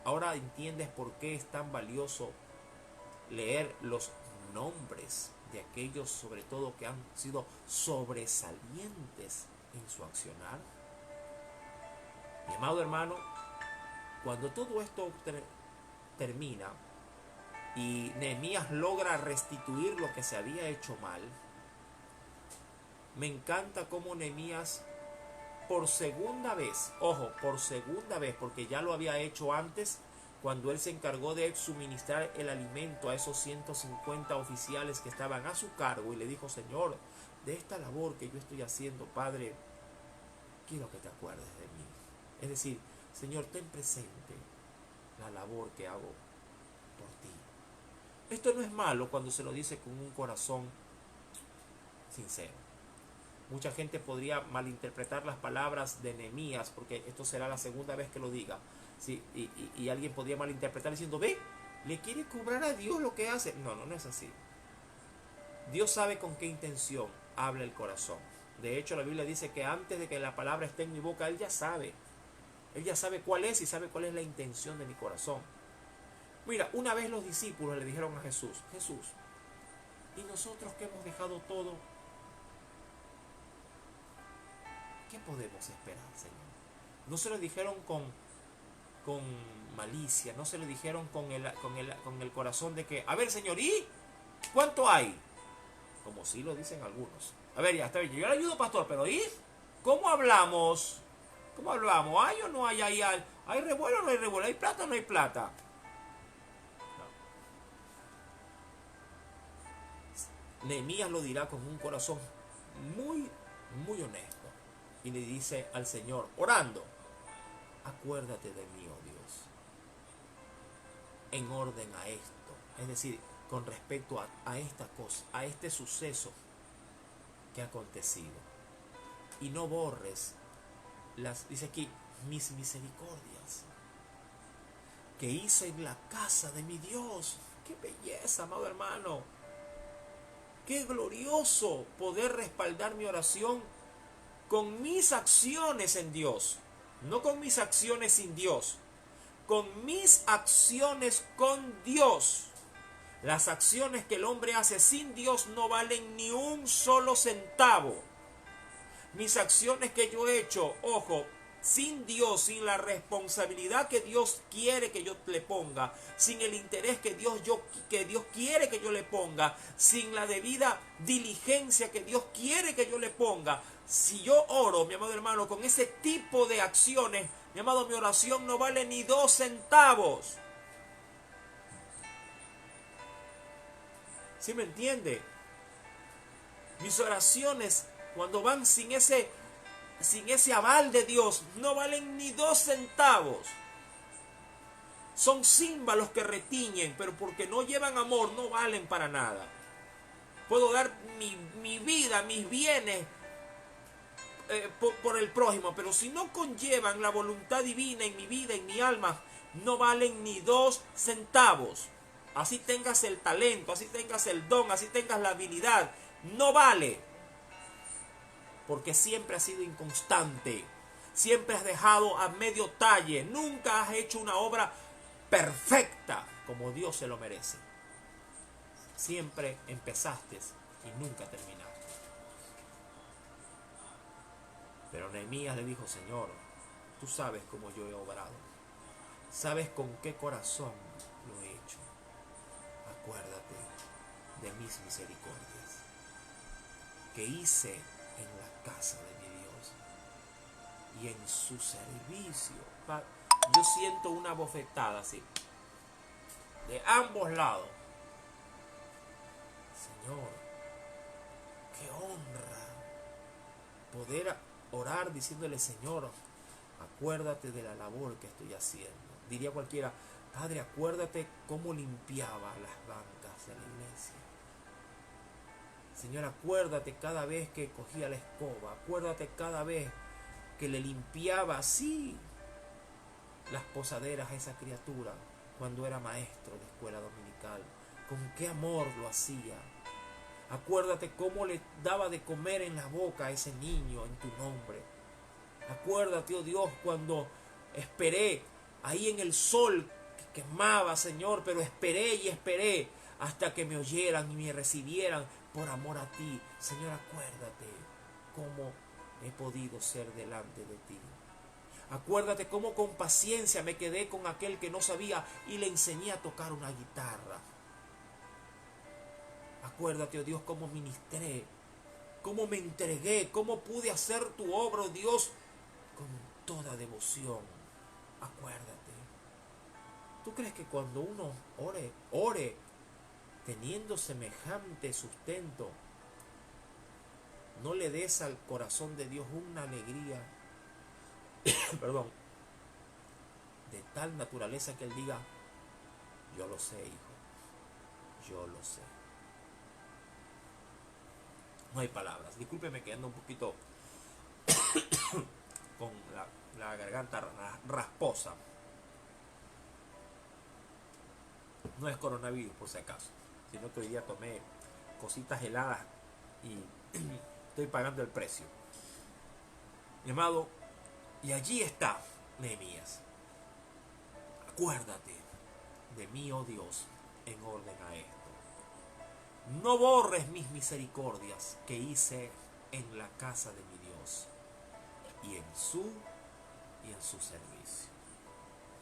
Ahora entiendes por qué es tan valioso leer los nombres de aquellos, sobre todo, que han sido sobresalientes en su accionar. Mi amado hermano, cuando todo esto termina y Nehemías logra restituir lo que se había hecho mal, me encanta cómo Nehemías por segunda vez, ojo, por segunda vez, porque ya lo había hecho antes, cuando él se encargó de suministrar el alimento a esos 150 oficiales que estaban a su cargo, y le dijo: Señor, de esta labor que yo estoy haciendo, Padre, quiero que te acuerdes de mí. Es decir, Señor, ten presente la labor que hago por ti. Esto no es malo cuando se lo dice con un corazón sincero. Mucha gente podría malinterpretar las palabras de Nehemías, porque esto será la segunda vez que lo diga. ¿Sí? Y alguien podría malinterpretar diciendo: ve, le quiere cobrar a Dios lo que hace. No, no es así. Dios sabe con qué intención habla el corazón. De hecho, la Biblia dice que antes de que la palabra esté en mi boca, Él ya sabe. Él ya sabe cuál es, y sabe cuál es la intención de mi corazón. Mira, una vez los discípulos le dijeron a Jesús: Jesús, ¿y nosotros que hemos dejado todo? ¿Qué podemos esperar, Señor? No se lo dijeron con malicia, no se lo dijeron con el corazón de que: a ver, Señor, ¿y cuánto hay? Como sí lo dicen algunos. A ver, ya está bien, yo le ayudo, pastor, pero ¿y cómo hablamos? ¿Cómo hablamos? ¿Hay o no hay? ¿Hay revuelo o no hay revuelo? ¿Hay plata o no hay plata? No. Nehemías lo dirá con un corazón muy, muy honesto. Y le dice al Señor, orando: acuérdate de mí, oh Dios, en orden a esto. Es decir, con respecto a esta cosa, a este suceso que ha acontecido. Y no borres dice aquí, mis misericordias que hice en la casa de mi Dios. ¡Qué belleza, amado hermano! ¡Qué glorioso poder respaldar mi oración con mis acciones en Dios! No con mis acciones sin Dios, con mis acciones con Dios. Las acciones que el hombre hace sin Dios no valen ni un solo centavo. Mis acciones que yo he hecho, ojo, sin Dios, sin la responsabilidad que Dios quiere que yo le ponga, sin el interés que Dios quiere que yo le ponga, sin la debida diligencia que Dios quiere que yo le ponga. Si yo oro, mi amado hermano, con ese tipo de acciones, mi amado, mi oración no vale ni 2 centavos. ¿Sí me entiende? Mis oraciones, cuando van sin ese aval de Dios, no valen ni 2 centavos. Son címbalos que retiñen, pero porque no llevan amor, no valen para nada. Puedo dar mi vida, mis bienes por el prójimo, pero si no conllevan la voluntad divina en mi vida, en mi alma, no valen ni 2 centavos. Así tengas el talento, así tengas el don, así tengas la habilidad, no vale. Porque siempre has sido inconstante, siempre has dejado a medio talle, nunca has hecho una obra perfecta como Dios se lo merece. Siempre empezaste y nunca terminaste. Pero Nehemías le dijo: Señor, tú sabes cómo yo he obrado. Sabes con qué corazón lo he hecho. Acuérdate de mis misericordias que hice en la casa de mi Dios y en su servicio. Yo siento una bofetada así, de ambos lados. Señor, qué honra poder orar diciéndole: Señor, acuérdate de la labor que estoy haciendo. Diría cualquiera: Padre, acuérdate cómo limpiaba las bancas de la iglesia. Señor, acuérdate cada vez que cogía la escoba. Acuérdate cada vez que le limpiaba así las posaderas a esa criatura cuando era maestro de escuela dominical. Con qué amor lo hacía. Acuérdate cómo le daba de comer en la boca a ese niño en tu nombre. Acuérdate, oh Dios, cuando esperé ahí en el sol que quemaba, Señor, pero esperé y esperé hasta que me oyeran y me recibieran por amor a ti. Señor, acuérdate cómo he podido ser delante de ti. Acuérdate cómo con paciencia me quedé con aquel que no sabía y le enseñé a tocar una guitarra. Acuérdate, oh Dios, cómo ministré, cómo me entregué, cómo pude hacer tu obra, oh Dios, con toda devoción. Acuérdate. ¿Tú crees que cuando uno ore teniendo semejante sustento, no le des al corazón de Dios una alegría, perdón, de tal naturaleza que Él diga: yo lo sé, hijo, yo lo sé? No hay palabras. Discúlpeme que ando un poquito con la garganta rasposa. No es coronavirus, por si acaso, sino que hoy día tomé cositas heladas y estoy pagando el precio. Mi amado, y allí está Nehemías. Acuérdate de mí, oh Dios, en orden a esto. No borres mis misericordias que hice en la casa de mi Dios y en su servicio.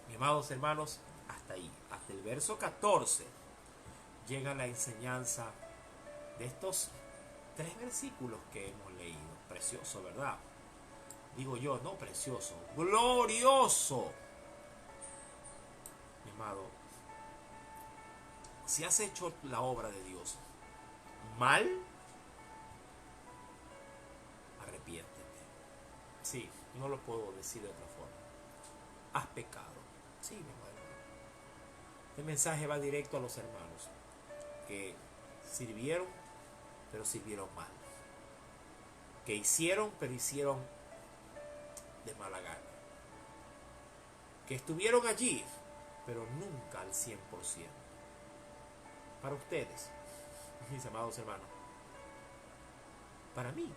Mis amados hermanos, hasta ahí, hasta el verso 14, llega la enseñanza de estos 3 versículos que hemos leído. Precioso, ¿verdad? Digo yo, no precioso, glorioso. Mi amado, si has hecho la obra de Dios mal, arrepiéntete. Sí, no lo puedo decir de otra forma. Has pecado. Sí, mi hermano. Este mensaje va directo a los hermanos que sirvieron, pero sirvieron mal. Que hicieron, pero hicieron de mala gana. Que estuvieron allí, pero nunca al 100%. Para ustedes, mis amados hermanos, para mí,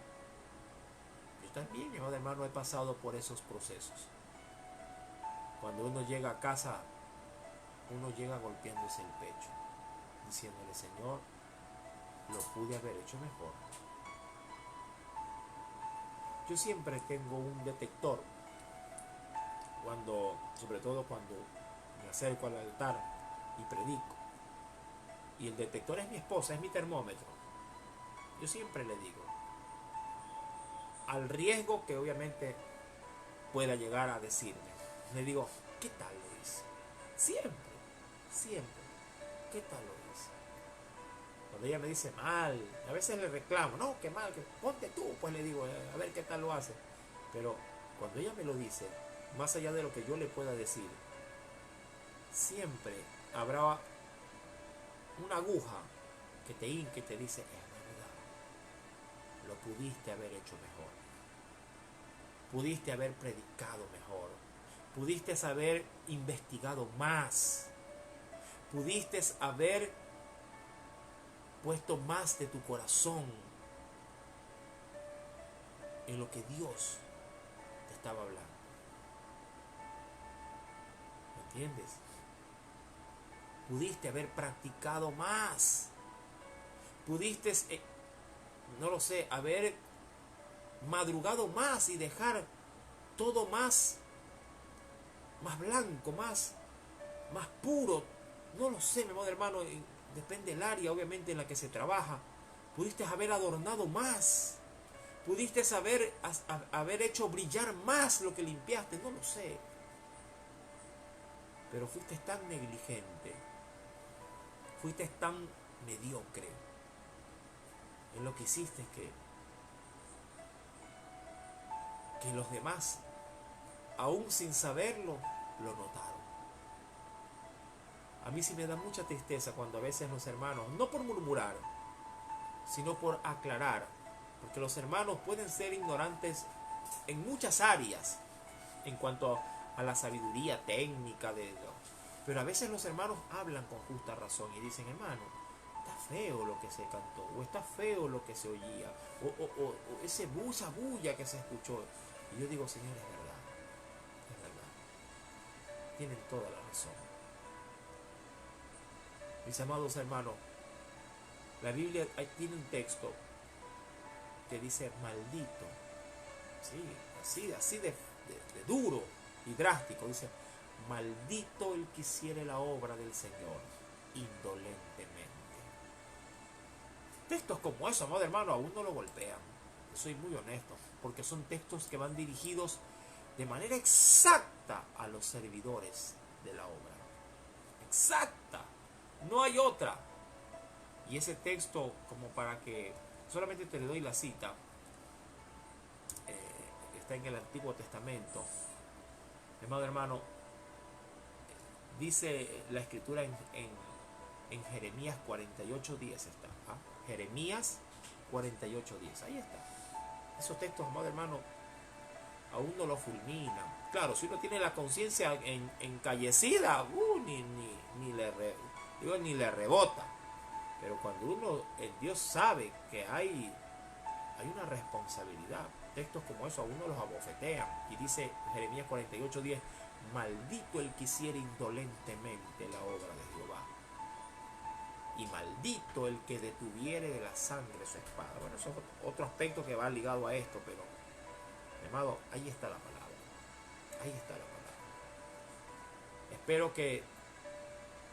yo también, mi amado hermano, he pasado por esos procesos. Cuando uno llega a casa, uno llega golpeándose el pecho, diciéndole: Señor, lo pude haber hecho mejor. Yo siempre tengo un detector, sobre todo cuando me acerco al altar y predico. Y el detector es mi esposa, es mi termómetro. Yo siempre le digo, al riesgo que obviamente pueda llegar a decirme, le digo: ¿qué tal lo hice? Siempre, ¿qué tal lo hice? Cuando ella me dice mal, a veces le reclamo: no, qué mal, que ponte tú, pues le digo, a ver qué tal lo hace. Pero cuando ella me lo dice, más allá de lo que yo le pueda decir, siempre habrá una aguja que te hinque y te dice: es verdad, lo pudiste haber hecho mejor, pudiste haber predicado mejor, pudiste haber investigado más, pudiste haber puesto más de tu corazón en lo que Dios te estaba hablando. ¿Me entiendes? Pudiste haber practicado más. Pudiste, no lo sé, haber madrugado más y dejar todo más más blanco, más puro. No lo sé, mi amado hermano, depende del área obviamente en la que se trabaja. Pudiste haber adornado más, pudiste haber hecho brillar más lo que limpiaste, no lo sé. Pero fuiste tan negligente, fuiste tan mediocre en lo que hiciste que los demás, aún sin saberlo, lo notaron. A mí sí me da mucha tristeza cuando a veces los hermanos, no por murmurar, sino por aclarar, porque los hermanos pueden ser ignorantes en muchas áreas en cuanto a la sabiduría técnica pero a veces los hermanos hablan con justa razón y dicen, hermano, está feo lo que se cantó, o está feo lo que se oía, o esa bulla que se escuchó. Y yo digo, Señor, es verdad, tienen toda la razón. Mis amados hermanos, la Biblia tiene un texto que dice maldito, sí, así de duro y drástico, dice, maldito el que hiciere la obra del Señor indolentemente. Textos como eso, amado hermano, aún no lo golpean. Yo soy muy honesto, porque son textos que van dirigidos de manera exacta a los servidores de la obra. Exacta. No hay otra. Y ese texto, como para que solamente te le doy la cita, está en el Antiguo Testamento. Amado hermano, dice la escritura en Jeremías 48:10 está. Jeremías 48:10, ahí está. Esos textos, amado hermano, aún no lo fulminan. Claro, si uno tiene la conciencia encallecida, ni le rebota. Pero cuando Dios sabe que hay una responsabilidad, textos como eso a uno los abofetean. Y dice Jeremías 48:10, maldito el que hiciere indolentemente la obra de Jehová, y maldito el que detuviere de la sangre su espada. Bueno, eso es otro aspecto que va ligado a esto, pero, mi amado, ahí está la palabra. Ahí está la palabra.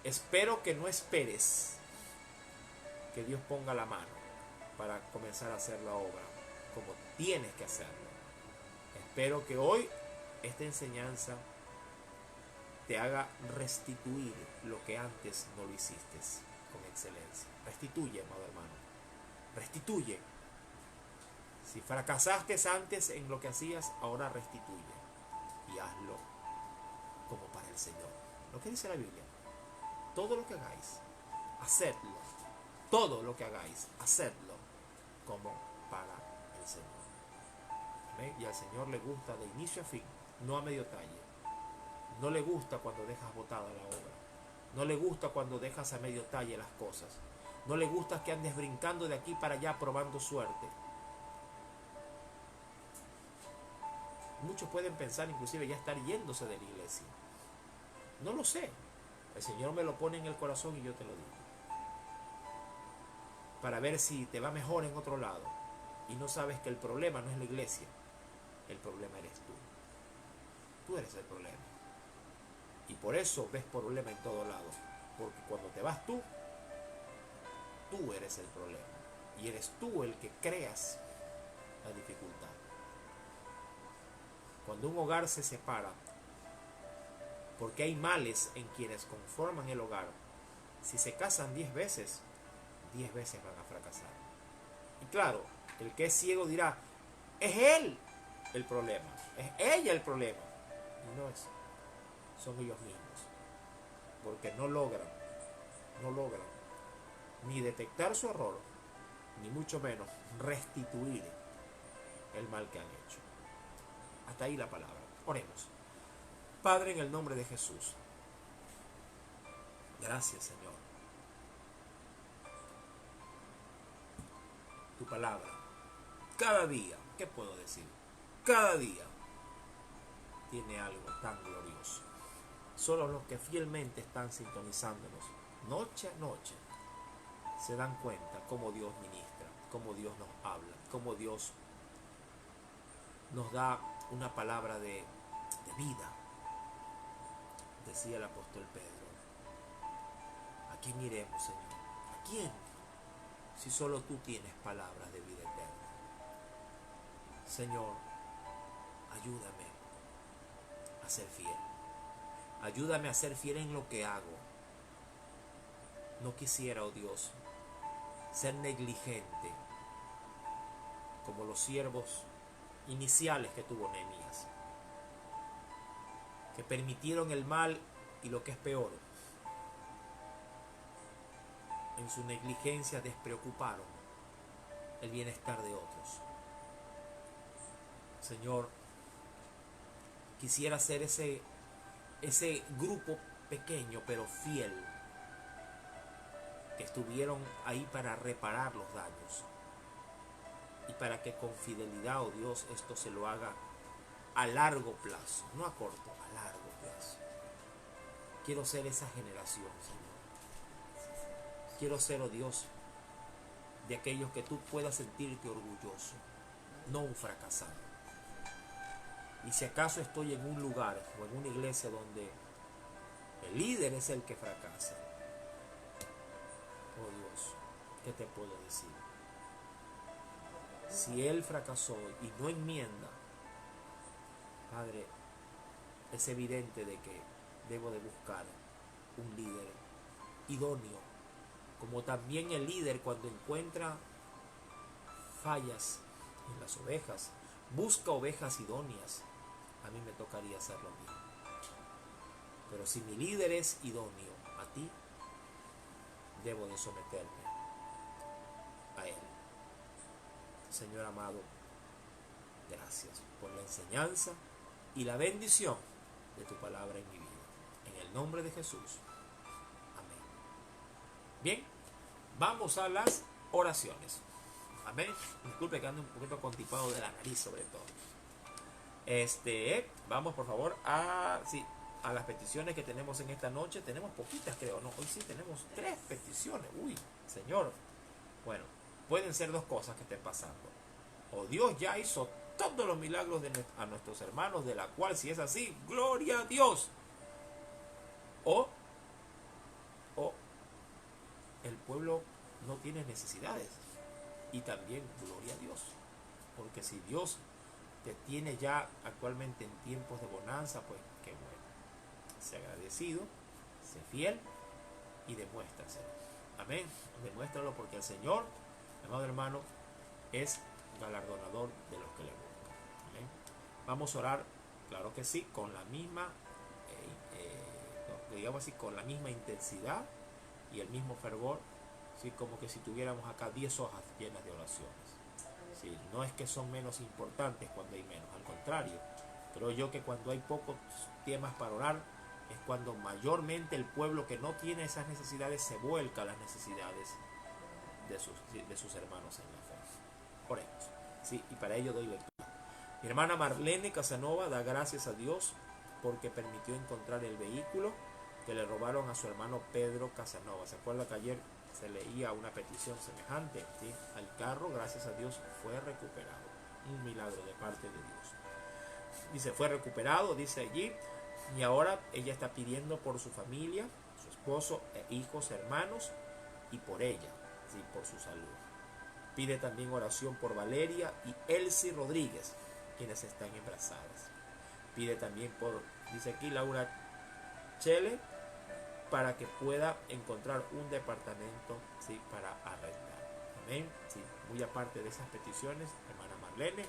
Espero que no esperes que Dios ponga la mano para comenzar a hacer la obra como tienes que hacerlo. Espero que hoy esta enseñanza te haga restituir lo que antes no lo hiciste con excelencia. Restituye, amado hermano. Restituye. Si fracasaste antes en lo que hacías, ahora restituye. Y hazlo como para el Señor. Lo que dice la Biblia. Todo lo que hagáis, hacedlo. Todo lo que hagáis, hacedlo como para el Señor. ¿Amén? Y al Señor le gusta de inicio a fin, no a medio talle. No le gusta cuando dejas botada la obra. No le gusta cuando dejas a medio talle las cosas. No le gusta que andes brincando de aquí para allá probando suerte. Muchos pueden pensar inclusive ya estar yéndose de la iglesia. No lo sé. El Señor me lo pone en el corazón y yo te lo digo. Para ver si te va mejor en otro lado. Y no sabes que el problema no es la iglesia. El problema eres tú. Tú eres el problema. Y por eso ves problema en todo lado. Porque cuando te vas tú eres el problema. Y eres tú el que creas la dificultad. Cuando un hogar se separa, porque hay males en quienes conforman el hogar, si se casan 10 veces, 10 veces van a fracasar. Y claro, el que es ciego dirá, es él el problema, es ella el problema. Y no es, son ellos mismos. Porque no logran ni detectar su error, ni mucho menos restituir el mal que han hecho. Hasta ahí la palabra. Oremos. Padre, en el nombre de Jesús, gracias, Señor. Tu palabra, cada día, ¿qué puedo decir? Cada día tiene algo tan glorioso. Solo los que fielmente están sintonizándonos noche a noche se dan cuenta cómo Dios ministra, cómo Dios nos habla, cómo Dios nos da una palabra de vida. decía el apóstol Pedro, ¿a quién iremos, Señor? ¿A quién? Si solo tú tienes palabras de vida eterna. Señor, ayúdame a ser fiel. Ayúdame a ser fiel en lo que hago. No quisiera, oh Dios, ser negligente como los siervos iniciales que tuvo Nehemías, que permitieron el mal y, lo que es peor, en su negligencia despreocuparon el bienestar de otros. Señor, quisiera ser ese grupo pequeño pero fiel, que estuvieron ahí para reparar los daños y para que con fidelidad, oh Dios, esto se lo haga a largo plazo, no a corto, a largo plazo. Quiero ser esa generación, Señor. Quiero ser, oh Dios, de aquellos que tú puedas sentirte orgulloso, no un fracasado. Y si acaso estoy en un lugar o en una iglesia donde el líder es el que fracasa, oh Dios, ¿qué te puedo decir? Si él fracasó y no enmienda, Padre, es evidente de que debo de buscar un líder idóneo, como también el líder, cuando encuentra fallas en las ovejas, busca ovejas idóneas. A mí me tocaría hacer lo mismo. Pero si mi líder es idóneo a ti, debo de someterme a él. Señor amado, gracias por la enseñanza y la bendición de tu palabra en mi vida. En el nombre de Jesús. Amén. Bien, vamos a las oraciones. Amén. Disculpe que ando un poquito constipado de la nariz, sobre todo. Vamos por favor a las peticiones que tenemos en esta noche. Tenemos poquitas, creo, ¿no? Hoy sí tenemos 3 peticiones. Uy, Señor. Bueno, pueden ser 2 cosas que estén pasando. O Dios ya hizo todos los milagros a nuestros hermanos, de la cual, si es así, gloria a Dios. O el pueblo no tiene necesidades. Y también gloria a Dios. Porque si Dios te tiene ya actualmente en tiempos de bonanza, pues qué bueno. Sé agradecido, sé fiel y demuéstraselo. Amén. Demuéstralo, porque el Señor, amado hermano, es galardonador de los que le buscan. Amén. Vamos a orar, claro que sí, con la misma, digamos así, con la misma intensidad y el mismo fervor, ¿sí? Como que si tuviéramos acá 10 hojas llenas de oraciones. ¿Sí? No es que son menos importantes cuando hay menos, al contrario. Creo yo que cuando hay pocos temas para orar, es cuando mayormente el pueblo que no tiene esas necesidades se vuelca a las necesidades de sus hermanos en la fe. Oremos. Sí, y para ello doy lectura. Mi hermana Marlene Casanova da gracias a Dios porque permitió encontrar el vehículo que le robaron a su hermano Pedro Casanova. ¿Se acuerda que ayer se leía una petición semejante? ¿Sí? Al carro, gracias a Dios, fue recuperado. Un milagro de parte de Dios. Dice, fue recuperado, dice allí, y ahora ella está pidiendo por su familia, su esposo, hijos, hermanos, y por ella, ¿sí? Por su salud. Pide también oración por Valeria y Elsie Rodríguez, quienes están embarazadas. Pide también por, dice aquí, Laura Chele, para que pueda encontrar un departamento, ¿sí? Para arrendar. Amén. Sí, muy aparte de esas peticiones, hermana Marlene,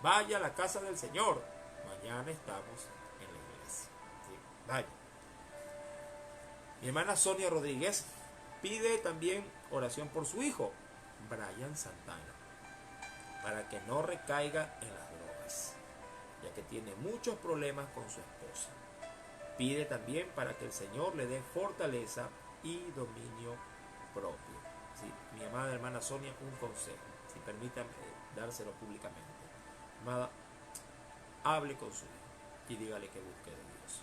vaya a la casa del Señor. Mañana estamos en la iglesia. ¿Sí? Vaya. Mi hermana Sonia Rodríguez pide también oración por su hijo, Brian Santana, para que no recaiga en las drogas, ya que tiene muchos problemas con su esposa. Pide también para que el Señor le dé fortaleza y dominio propio. ¿Sí? Mi amada hermana Sonia, un consejo, si permítame dárselo públicamente. Amada, hable con su hijo y dígale que busque de Dios.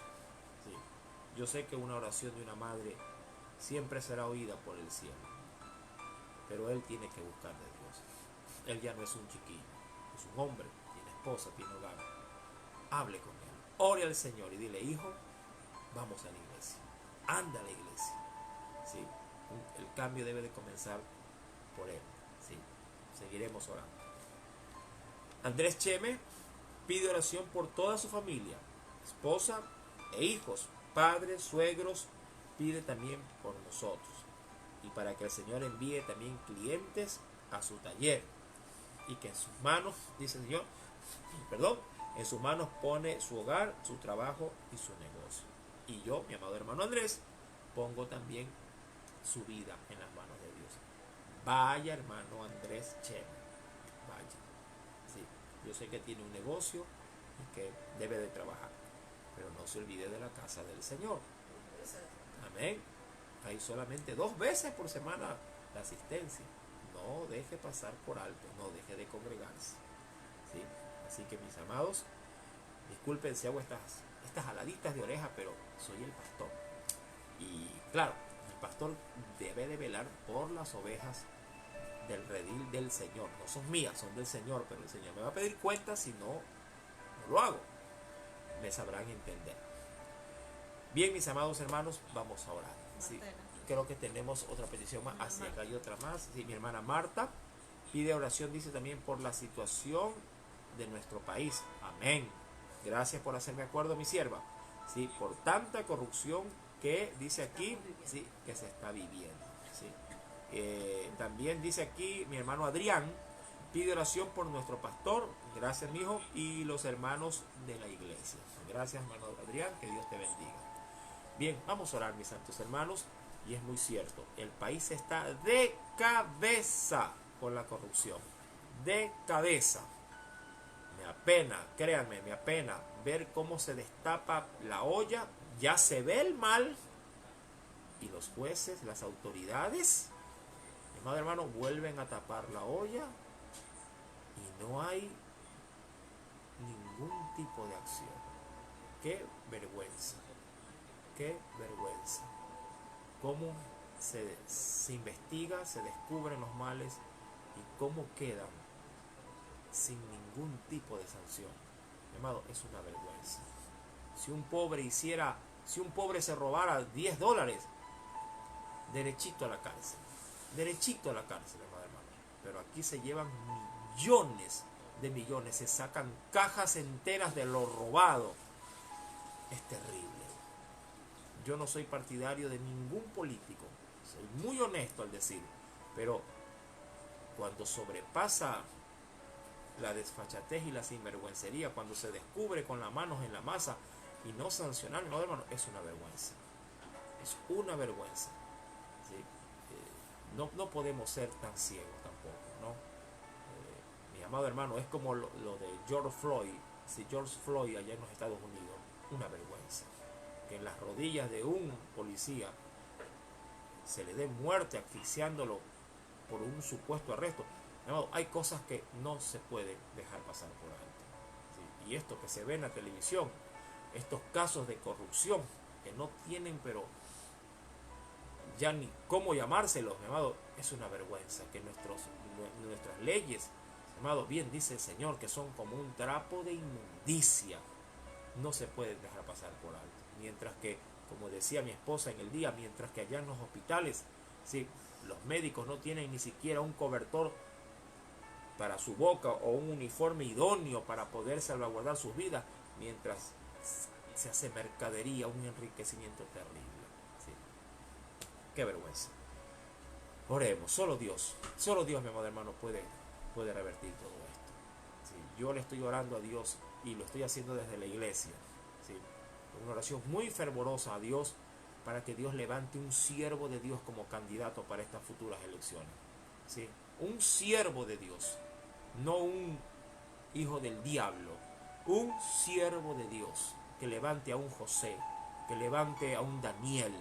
¿Sí? Yo sé que una oración de una madre siempre será oída por el cielo, pero él tiene que buscar de Dios. Él ya no es un chiquillo, es un hombre, tiene esposa, tiene hogar. Hable con él, ore al Señor y dile, hijo, vamos a la iglesia, anda a la iglesia. ¿Sí? El cambio debe de comenzar por él. ¿Sí? Seguiremos orando. Andrés Cheme pide oración por toda su familia, esposa e hijos, padres, suegros, pide también por nosotros. Y para que el Señor envíe también clientes a su taller. Y que en sus manos, dice el Señor, perdón, en sus manos pone su hogar, su trabajo y su negocio. Y yo, mi amado hermano Andrés, pongo también su vida en las manos de Dios. Vaya hermano Andrés Cheme, vaya. Sí, yo sé que tiene un negocio y que debe de trabajar, pero no se olvide de la casa del Señor. Amén. Hay solamente 2 veces por semana la asistencia. No deje pasar por alto, no deje de congregarse. ¿Sí? Así que mis amados, disculpen si hago estas jaladitas de oreja, pero soy el pastor. Y claro, el pastor debe de velar por las ovejas del redil del Señor. No son mías, son del Señor, pero el Señor me va a pedir cuentas si no lo hago. Me sabrán entender. Bien, mis amados hermanos, vamos a orar. Sí, creo que tenemos otra petición más. Así, acá hay otra más. Sí, mi hermana Marta pide oración, dice también por la situación de nuestro país. Amén. Gracias por hacerme acuerdo, mi sierva. Sí, por tanta corrupción que dice aquí, sí, que se está viviendo. Sí. También dice aquí mi hermano Adrián, pide oración por nuestro pastor. Gracias, mi hijo, y los hermanos de la iglesia. Gracias, hermano Adrián, que Dios te bendiga. Bien, vamos a orar, mis santos hermanos, y es muy cierto, el país está de cabeza con la corrupción, de cabeza. Me apena, créanme, me apena ver cómo se destapa la olla, ya se ve el mal, y los jueces, las autoridades, mi amado hermano, vuelven a tapar la olla, y no hay ningún tipo de acción. ¡Qué vergüenza! ¡Qué vergüenza! Cómo se investiga, se descubren los males y cómo quedan sin ningún tipo de sanción. Mi amado, es una vergüenza. Si un pobre se robara $10, derechito a la cárcel. Derechito a la cárcel, amado hermano. Pero aquí se llevan millones de millones, se sacan cajas enteras de lo robado. Es terrible. Yo no soy partidario de ningún político, soy muy honesto al decir, pero cuando sobrepasa la desfachatez y la sinvergüencería, cuando se descubre con las manos en la masa y no sancionar, no, hermano, es una vergüenza. Es una vergüenza. ¿Sí? No podemos ser tan ciegos tampoco, ¿no? Mi amado hermano, es como lo de George Floyd. Si George Floyd allá en los Estados Unidos, una vergüenza. Que en las rodillas de un policía se le dé muerte asfixiándolo por un supuesto arresto. No, hay cosas que no se pueden dejar pasar por alto. ¿Sí? Y esto que se ve en la televisión, estos casos de corrupción que no tienen pero ya ni cómo llamárselos, mi amado, es una vergüenza que nuestras leyes, mi amado, bien dice el Señor, que son como un trapo de inmundicia, no se pueden dejar pasar por alto. Mientras que, como decía mi esposa en el día, mientras que allá en los hospitales, sí, los médicos no tienen ni siquiera un cobertor para su boca o un uniforme idóneo para poder salvaguardar sus vidas, mientras se hace mercadería, un enriquecimiento terrible. ¿Sí? Qué vergüenza. Oremos, solo Dios, mi amado hermano, puede revertir todo esto. ¿Sí? Yo le estoy orando a Dios y lo estoy haciendo desde la iglesia. ¿Sí? Una oración muy fervorosa a Dios para que Dios levante un siervo de Dios como candidato para estas futuras elecciones. ¿Sí? Un siervo de Dios, no un hijo del diablo, un siervo de Dios que levante a un José, que levante a un Daniel,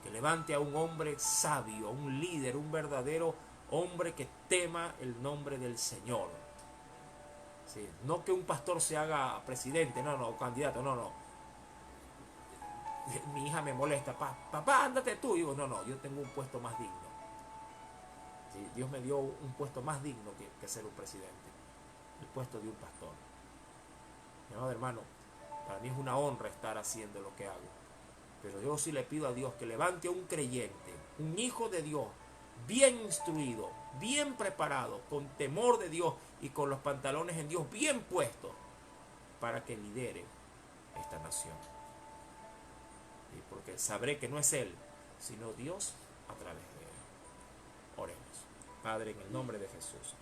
que levante a un hombre sabio, un líder, un verdadero hombre que tema el nombre del Señor. ¿Sí? No que un pastor se haga presidente, no, candidato, no. Mi hija me molesta, papá, ándate tú. Y digo, no, yo tengo un puesto más digno. ¿Sí? Dios me dio un puesto más digno que ser un presidente, el puesto de un pastor. Mi amado hermano, para mí es una honra estar haciendo lo que hago. Pero yo sí le pido a Dios que levante a un creyente, un hijo de Dios, bien instruido, bien preparado, con temor de Dios y con los pantalones en Dios bien puestos, para que lidere esta nación. Y porque sabré que no es Él, sino Dios a través de Él. Oremos. Padre, en el nombre de Jesús.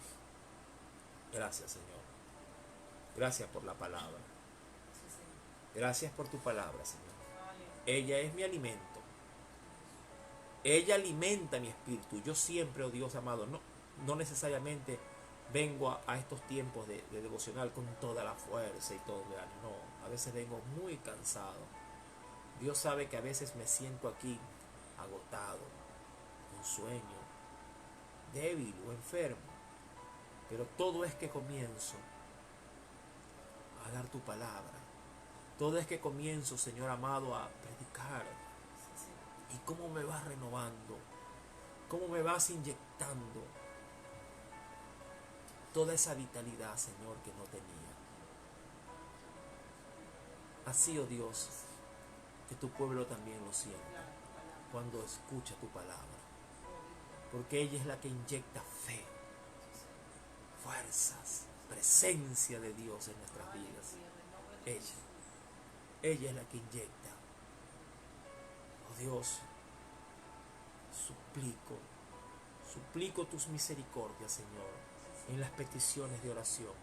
Gracias, Señor. Gracias por la palabra. Gracias por tu palabra, Señor. Ella es mi alimento. Ella alimenta mi espíritu. Yo siempre, oh Dios amado, no necesariamente vengo a estos tiempos de devocional con toda la fuerza y todo el ánimo. No, a veces vengo muy cansado. Dios sabe que a veces me siento aquí agotado, con sueño, débil o enfermo. Pero todo es que comienzo a dar tu palabra. Todo es que comienzo, Señor amado, a predicar. Y cómo me vas renovando, cómo me vas inyectando toda esa vitalidad, Señor, que no tenía. Así, oh Dios, que tu pueblo también lo sienta cuando escucha tu palabra. Porque ella es la que inyecta fe, fuerzas, presencia de Dios en nuestras vidas. Ella es la que inyecta. Oh Dios, suplico tus misericordias, Señor, en las peticiones de oración.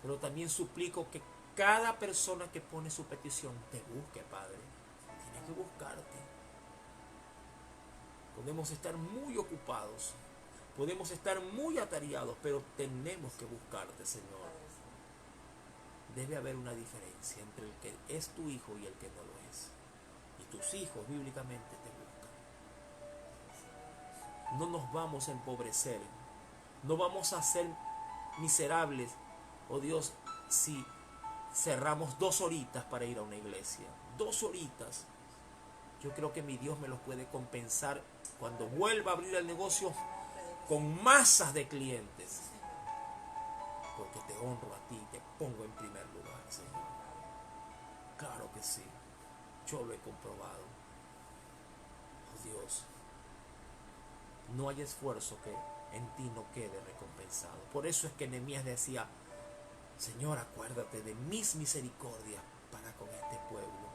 Pero también suplico que cada persona que pone su petición te busque, Padre. Tiene que buscarte. Podemos estar muy ocupados, podemos estar muy atareados, pero tenemos que buscarte, Señor. Debe haber una diferencia entre el que es tu hijo y el que no lo es. Y tus hijos bíblicamente te buscan. No nos vamos a empobrecer, no vamos a ser miserables, oh Dios, si cerramos 2 horitas para ir a una iglesia. 2 horitas. Yo creo que mi Dios me los puede compensar cuando vuelva a abrir el negocio con masas de clientes. Porque te honro a ti, te pongo en primer lugar, Señor. Claro que sí, yo lo he comprobado. Oh Dios, no hay esfuerzo que en ti no quede recompensado. Por eso es que Nehemías decía: Señor, acuérdate de mis misericordias para con este pueblo,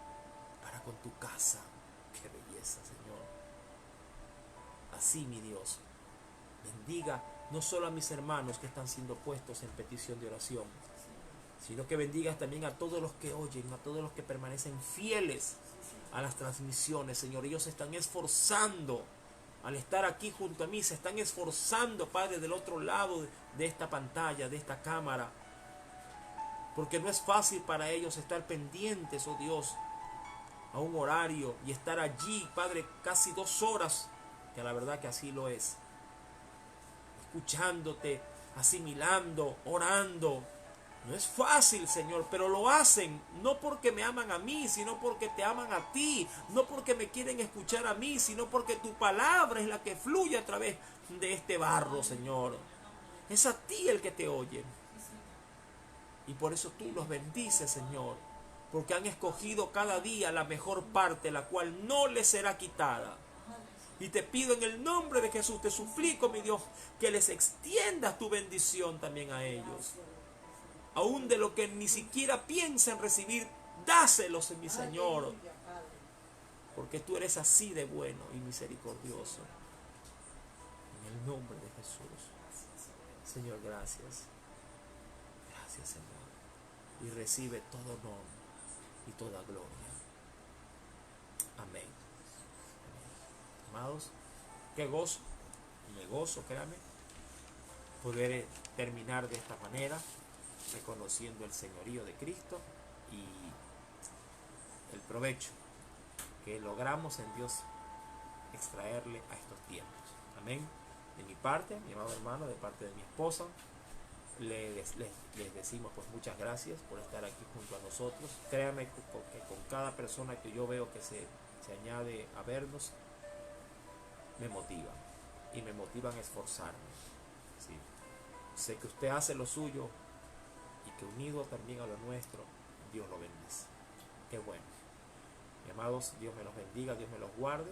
para con tu casa. Qué belleza, Señor. Así, mi Dios, bendiga no solo a mis hermanos que están siendo puestos en petición de oración, sino que bendigas también a todos los que oyen, a todos los que permanecen fieles a las transmisiones, Señor. Ellos se están esforzando al estar aquí junto a mí, se están esforzando, Padre, del otro lado de esta pantalla, de esta cámara, porque no es fácil para ellos estar pendientes, oh Dios, a un horario y estar allí, Padre, casi 2 horas, que la verdad que así lo es, escuchándote, asimilando, orando. No es fácil, Señor, pero lo hacen no porque me aman a mí, sino porque te aman a ti, no porque me quieren escuchar a mí, sino porque tu palabra es la que fluye a través de este barro, Señor. Es a ti el que te oye. Y por eso tú los bendices, Señor, porque han escogido cada día la mejor parte, la cual no les será quitada. Y te pido en el nombre de Jesús, te suplico, mi Dios, que les extiendas tu bendición también a ellos. Aún de lo que ni siquiera piensan recibir, dáselos, mi Señor. Porque tú eres así de bueno y misericordioso. En el nombre de Jesús. Señor, gracias. Gracias, Señor. Y recibe todo honor y toda gloria. Amén. Amados, qué gozo, me gozo, créame, poder terminar de esta manera, reconociendo el señorío de Cristo y el provecho que logramos en Dios extraerle a estos tiempos. Amén. De mi parte, mi amado hermano, de parte de mi esposa, les decimos pues muchas gracias por estar aquí junto a nosotros. Créame que con cada persona que yo veo que se añade a vernos, me motivan y me motivan a esforzarme. ¿Sí? Sé que usted hace lo suyo y que unido también a lo nuestro, Dios lo bendice. Qué bueno. Mis amados, Dios me los bendiga, Dios me los guarde.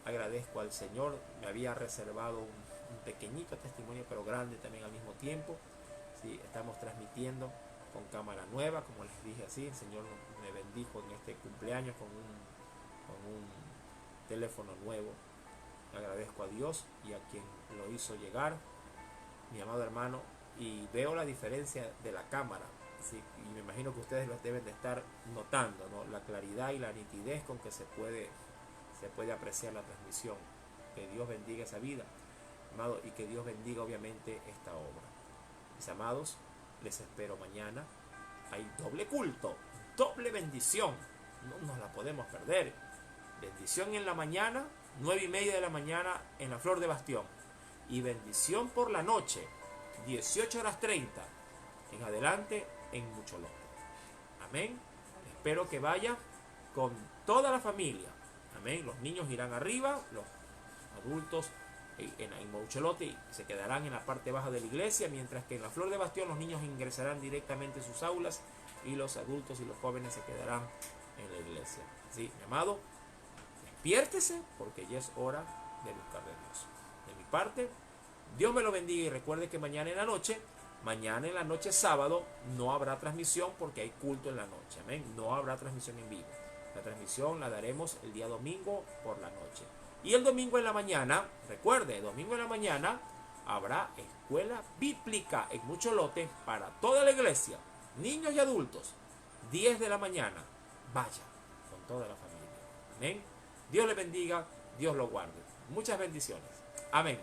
Agradezco al Señor, me había reservado un pequeñito testimonio, pero grande también al mismo tiempo. Sí, estamos transmitiendo con cámara nueva, como les dije así. El Señor me bendijo en este cumpleaños con un teléfono nuevo. Agradezco a Dios y a quien lo hizo llegar, mi amado hermano, y veo la diferencia de la cámara. Sí, y me imagino que ustedes lo deben de estar notando, ¿no? La claridad y la nitidez con que se puede apreciar la transmisión. Que Dios bendiga esa vida, amado, y que Dios bendiga obviamente esta obra. Mis amados, les espero mañana. Hay doble culto, doble bendición, no nos la podemos perder. Bendición en la mañana, 9:30 de la mañana en la Flor de Bastión, y bendición por la noche, 18:30 en adelante en Mucholote. Amén. Espero que vaya con toda la familia. Amén. Los niños irán arriba, los adultos en Mucholote y se quedarán en la parte baja de la iglesia, mientras que en la Flor de Bastión los niños ingresarán directamente en sus aulas y los adultos y los jóvenes se quedarán en la iglesia. Sí, mi amado, despiértese porque ya es hora de buscar de Dios. De mi parte, Dios me lo bendiga y recuerde que mañana en la noche sábado, no habrá transmisión porque hay culto en la noche. Amén. No habrá transmisión en vivo. La transmisión la daremos el día domingo por la noche. Y el domingo en la mañana, recuerde, domingo en la mañana habrá escuela bíblica en Mucholote para toda la iglesia, niños y adultos. 10 de la mañana. Vaya con toda la familia. Amén. Dios le bendiga, Dios lo guarde. Muchas bendiciones. Amén.